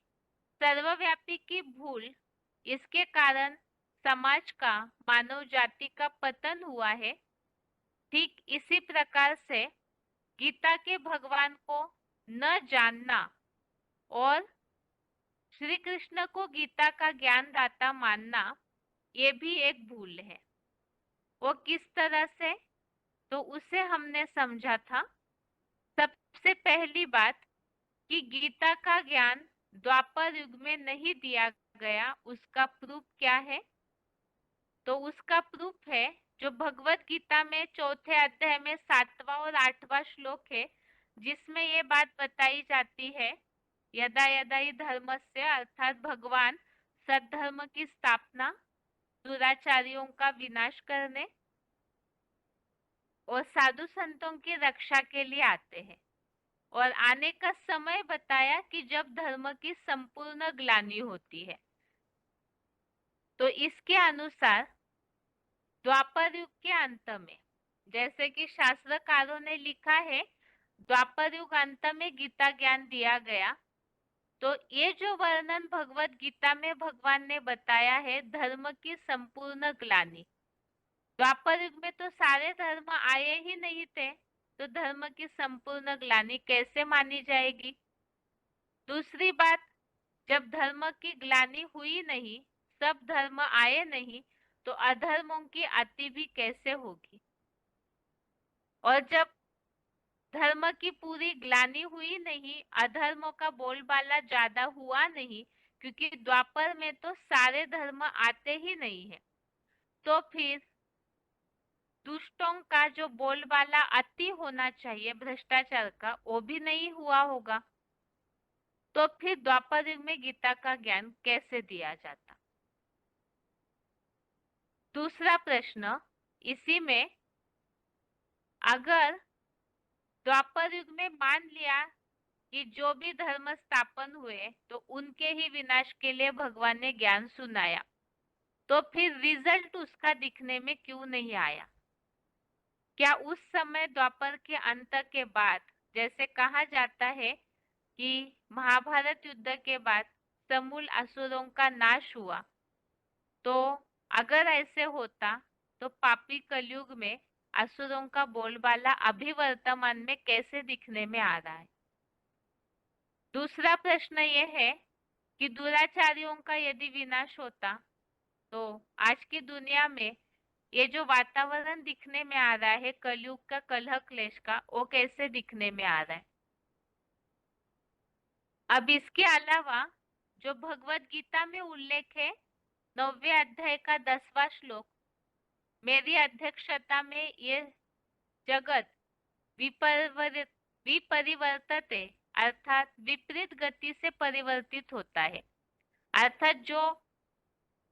Speaker 1: सर्वव्यापी की भूल, इसके कारण समाज का, मानव जाति का पतन हुआ है, ठीक इसी प्रकार से गीता के भगवान को न जानना और श्री कृष्ण को गीता का ज्ञानदाता मानना, ये भी एक भूल है। वो किस तरह से, तो उसे हमने समझा था। सबसे पहली बात कि गीता का ज्ञान द्वापर युग में नहीं दिया गया, उसका प्रूफ क्या है? तो उसका प्रूफ है जो भगवत गीता में चौथे अध्याय में 7वां और 8वां श्लोक है, जिसमें ये बात बताई जाती है, यदा यदा हि धर्मस्य, अर्थात भगवान सद्धर्म की स्थापना, दुराचारियों का विनाश करने और साधु संतों की रक्षा के लिए आते हैं। और आने का समय बताया कि जब धर्म की संपूर्ण ग्लानि होती है। तो इसके अनुसार द्वापर युग के अंत में, जैसे कि शास्त्रकारों ने लिखा है, द्वापर युग अंत में गीता ज्ञान दिया गया। तो ये जो वर्णन भगवत गीता में भगवान ने बताया है, धर्म की संपूर्ण ग्लानि, द्वापर युग में तो सारे धर्म आए ही नहीं थे, तो धर्म की संपूर्ण ग्लानि कैसे मानी जाएगी? दूसरी बात, जब धर्म की ग्लानि हुई नहीं, सब धर्म आए नहीं, तो अधर्मों की अति भी कैसे होगी? और जब धर्म की पूरी ग्लानि हुई नहीं, अधर्मों का बोलबाला ज्यादा हुआ नहीं, क्योंकि द्वापर में तो सारे धर्म आते ही नहीं है, तो फिर दुष्टों का जो बोलबाला अति होना चाहिए भ्रष्टाचार का, वो भी नहीं हुआ होगा। तो फिर द्वापर युग में गीता का ज्ञान कैसे दिया जाता? दूसरा प्रश्न इसी में, अगर द्वापर युग में मान लिया कि जो भी धर्म स्थापन हुए तो उनके ही विनाश के लिए भगवान ने ज्ञान सुनाया, तो फिर रिजल्ट उसका दिखने में क्यों नहीं आया? क्या उस समय द्वापर के अंत के बाद, जैसे कहा जाता है कि महाभारत युद्ध के बाद समूल असुरों का नाश हुआ, तो अगर ऐसे होता तो पापी कलयुग में असुरों का बोलबाला अभी वर्तमान में कैसे दिखने में आ रहा है? दूसरा प्रश्न ये है कि दुराचारियों का यदि विनाश होता तो आज की दुनिया में ये जो वातावरण दिखने में आ रहा है कलयुग का, कलह क्लेश का, वो कैसे दिखने में आ रहा है? अब इसके अलावा जो भगवत गीता में उल्लेख है 9वें अध्याय का 10वां श्लोक, मेरी अध्यक्षता में ये जगत विपरिवर्तते, अर्थात विपरीत गति से परिवर्तित होता है। अर्थात जो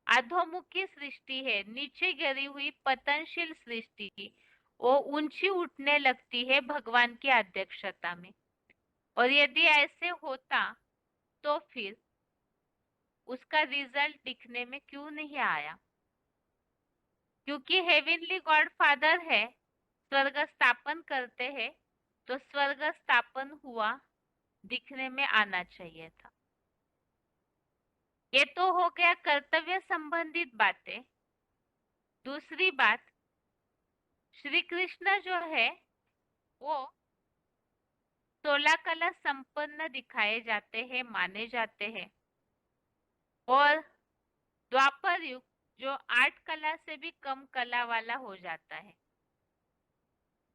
Speaker 1: अधोमुखी सृष्टि है, नीचे गिरी हुई पतनशील सृष्टि, वो ऊंची उठने लगती है भगवान की अध्यक्षता में। और यदि ऐसे होता तो फिर उसका रिजल्ट दिखने में क्यों नहीं आया? क्योंकि हेवनली गॉड फादर है, स्वर्ग स्थापन करते हैं, तो स्वर्ग स्थापन हुआ दिखने में आना चाहिए था। ये तो हो गया कर्तव्य संबंधित बातें। दूसरी बात, श्री कृष्ण जो है वो 16 कला संपन्न दिखाए जाते हैं, माने जाते हैं, और द्वापर युग जो 8 कला से भी कम कला वाला हो जाता है।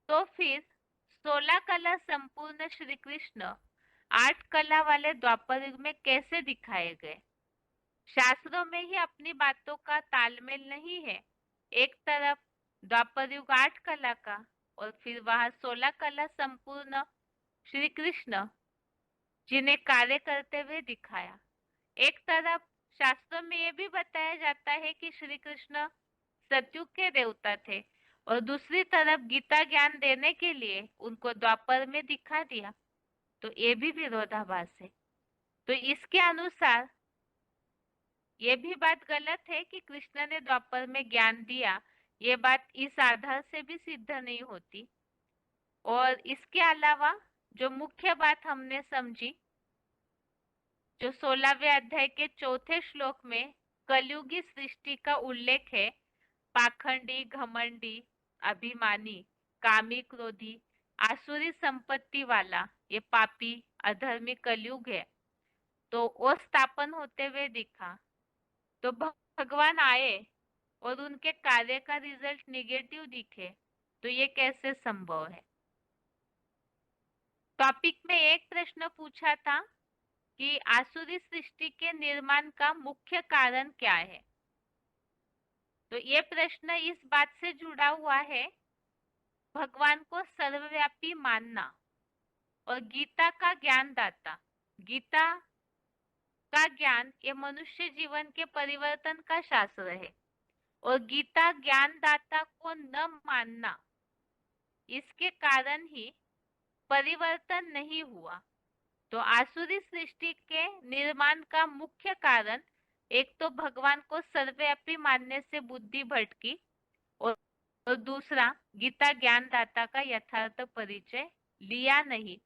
Speaker 1: तो फिर 16 कला संपूर्ण श्री कृष्ण 8 कला वाले द्वापर युग में कैसे दिखाए गए? शास्त्रों में ही अपनी बातों का तालमेल नहीं है। एक तरफ द्वापर युग 8 कला का और फिर वहां 16 कला संपूर्ण श्री कृष्ण जिन्हें कार्य करते हुए दिखाया। एक तरफ शास्त्रों में ये भी बताया जाता है कि श्री कृष्ण सतयुग के देवता थे और दूसरी तरफ गीता ज्ञान देने के लिए उनको द्वापर में दिखा दिया, तो ये भी विरोधाभास है। तो इसके अनुसार ये भी बात गलत है कि कृष्ण ने द्वापर में ज्ञान दिया, ये बात इस आधार से भी सिद्ध नहीं होती। और इसके अलावा जो मुख्य बात हमने समझी, जो 16वें अध्याय के 4थे श्लोक में कलयुगी सृष्टि का उल्लेख है, पाखंडी, घमंडी, अभिमानी, कामी, क्रोधी, आसुरी संपत्ति वाला ये पापी अधर्मी कलयुग है, तो वो स्थापन होते हुए दिखा। तो भगवान आए और उनके कार्य का रिजल्ट निगेटिव दिखे, तो ये कैसे संभव है? टॉपिक में एक प्रश्न पूछा था कि आसुरी सृष्टि के निर्माण का मुख्य कारण क्या है। तो ये प्रश्न इस बात से जुड़ा हुआ है, भगवान को सर्वव्यापी मानना और गीता का ज्ञान दाता। गीता का ज्ञान ये मनुष्य जीवन के परिवर्तन का शास्त्र है और गीता ज्ञान दाता को न मानना, इसके कारण ही परिवर्तन नहीं हुआ। तो आसुरी सृष्टि के निर्माण का मुख्य कारण एक तो भगवान को सर्वव्यापी मानने से बुद्धि भटकी और दूसरा गीता ज्ञानदाता का यथार्थ परिचय लिया नहीं,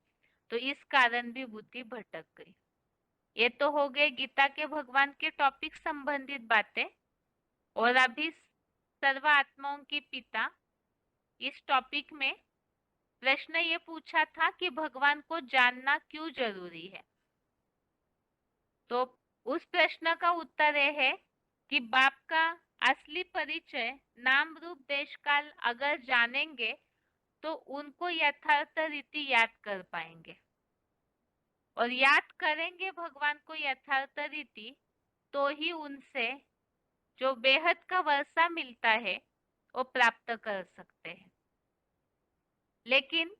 Speaker 1: तो इस कारण भी बुद्धि भटक गई। ये तो हो गए गीता के भगवान के टॉपिक संबंधित बातें। और अभी सर्व आत्माओं के पिता इस टॉपिक में प्रश्न ये पूछा था कि भगवान को जानना क्यों जरूरी है। तो उस प्रश्न का उत्तर ये है कि बाप का असली परिचय, नाम रूप देश काल अगर जानेंगे तो उनको यथार्थ रीति याद कर पाएंगे, और याद करेंगे भगवान को यथार्थ रीति तो ही उनसे जो बेहद का वर्षा मिलता है वो प्राप्त कर सकते हैं। लेकिन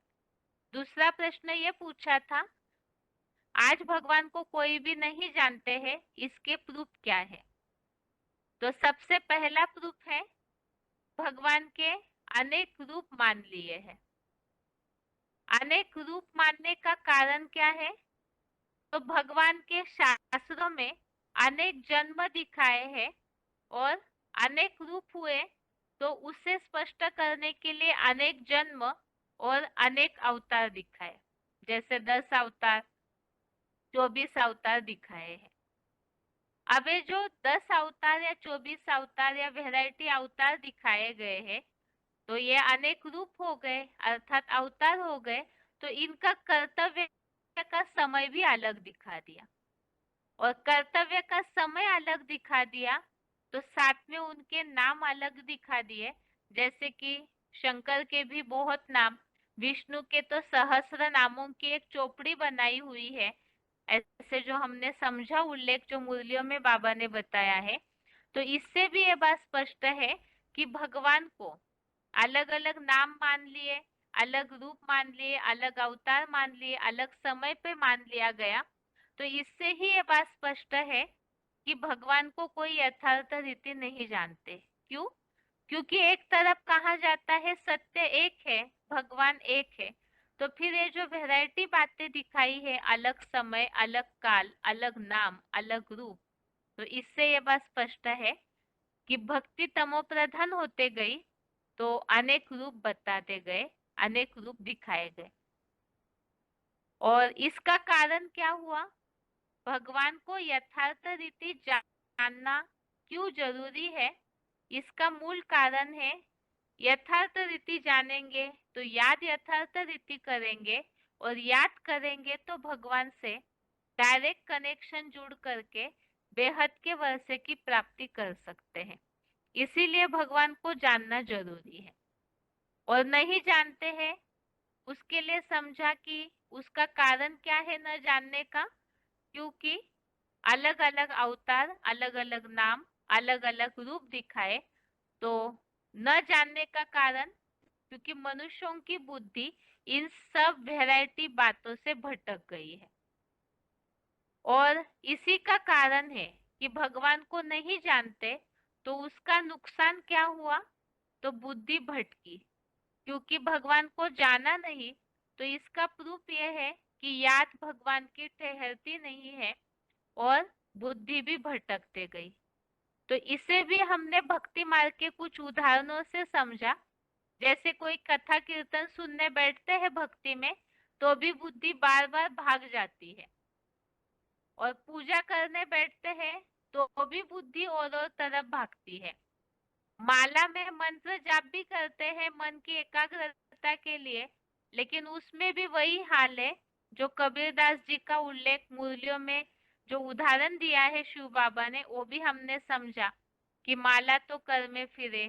Speaker 1: दूसरा प्रश्न ये पूछा था, आज भगवान को कोई भी नहीं जानते हैं, इसके प्रूफ क्या है? तो सबसे पहला प्रूफ है भगवान के अनेक रूप मान लिए हैं। अनेक रूप मानने का कारण क्या है? तो भगवान के शास्त्रों में अनेक जन्म दिखाए हैं और अनेक रूप हुए, तो उसे स्पष्ट करने के लिए अनेक जन्म और अनेक अवतार दिखाए, जैसे 10 अवतार, 24 अवतार दिखाए हैं। अब ये जो 10 अवतार या 24 अवतार या वैरायटी अवतार दिखाए गए हैं, तो ये अनेक रूप हो गए अर्थात अवतार हो गए, तो इनका कर्तव्य का समय भी अलग दिखा दिया। और कर्तव्य का समय अलग दिखा दिया तो साथ में उनके नाम अलग दिखा दिए, जैसे कि शंकर के भी बहुत नाम, विष्णु के तो सहस्र नामों की एक चौपड़ी बनाई हुई है, ऐसे जो हमने समझा उल्लेख जो मुरलियों में बाबा ने बताया है। तो इससे भी ये बात स्पष्ट है कि भगवान को अलग अलग नाम मान लिए, अलग रूप मान लिए, अलग अवतार मान लिए, अलग समय पे मान लिया गया। तो इससे ही ये बात स्पष्ट है कि भगवान को कोई यथार्थ रीति नहीं जानते। क्यों? क्योंकि एक तरफ कहा जाता है सत्य एक है, भगवान एक है, तो फिर ये जो वैरायटी बातें दिखाई है, अलग समय, अलग काल, अलग नाम, अलग रूप, तो इससे ये बात स्पष्ट है कि भक्ति तमो प्रधान होते गई तो अनेक रूप बताते गए, अनेक रूप दिखाए गए। और इसका कारण क्या हुआ? भगवान को यथार्थ रीति जानना क्यों जरूरी है? इसका मूल कारण है यथार्थ रीति जानेंगे तो याद यथार्थ रीति करेंगे, और याद करेंगे तो भगवान से डायरेक्ट कनेक्शन जुड़ करके बेहद के वर्षे की प्राप्ति कर सकते हैं। इसीलिए भगवान को जानना जरूरी है। और नहीं जानते हैं उसके लिए समझा कि उसका कारण क्या है न जानने का, क्योंकि अलग अलग अवतार, अलग अलग नाम, अलग अलग रूप दिखाए। तो न जानने का कारण क्योंकि मनुष्यों की बुद्धि इन सब वैरायटी बातों से भटक गई है, और इसी का कारण है कि भगवान को नहीं जानते तो उसका नुकसान क्या हुआ, तो बुद्धि भटकी। क्योंकि भगवान को जाना नहीं तो इसका प्रूफ यह है कि याद भगवान की ठहरती नहीं है और बुद्धि भी भटकते गई। तो इसे भी हमने भक्ति मार्ग के कुछ उदाहरणों से समझा। जैसे कोई कथा कीर्तन सुनने बैठते हैं भक्ति में तो भी बुद्धि बार बार भाग जाती है, और पूजा करने बैठते हैं तो भी बुद्धि और तरफ भागती है। माला में मंत्र जाप भी करते हैं मन की एकाग्रता के लिए, लेकिन उसमें भी वही हाल है जो कबीरदास जी का उल्लेख मुरलियों में जो उदाहरण दिया है शिव बाबा ने, वो भी हमने समझा कि माला तो कर में फिरे,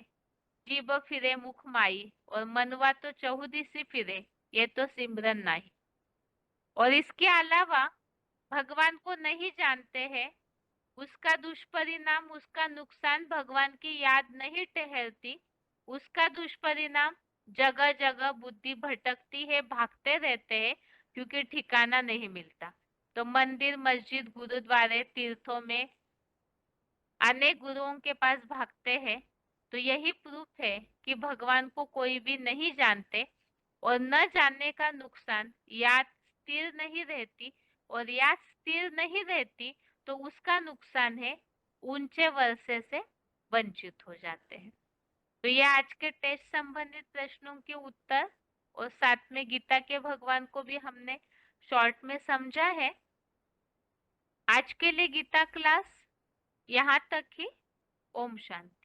Speaker 1: जीभ फिरे मुख माई, और मनवा तो चहुदिसी फिरे, ये तो सिमरन नहीं। और इसके अलावा भगवान को नहीं जानते हैं, उसका दुष्परिणाम, उसका नुकसान, भगवान की याद नहीं ठहरती, उसका दुष्परिणाम जगह जगह बुद्धि भटकती है, भागते रहते हैं क्योंकि ठिकाना नहीं मिलता। तो मंदिर, मस्जिद, गुरुद्वारे, तीर्थों में अनेक गुरुओं के पास भागते हैं। तो यही प्रूफ है कि भगवान को कोई भी नहीं जानते, और न जानने का नुकसान याद स्थिर नहीं रहती, और याद स्थिर नहीं रहती तो उसका नुकसान है ऊंचे वर्षे से वंचित हो जाते हैं। तो ये आज के टेस्ट संबंधित प्रश्नों के उत्तर, और साथ में गीता के भगवान को भी हमने शॉर्ट में समझा है। आज के लिए गीता क्लास यहाँ तक ही। ओम शांति।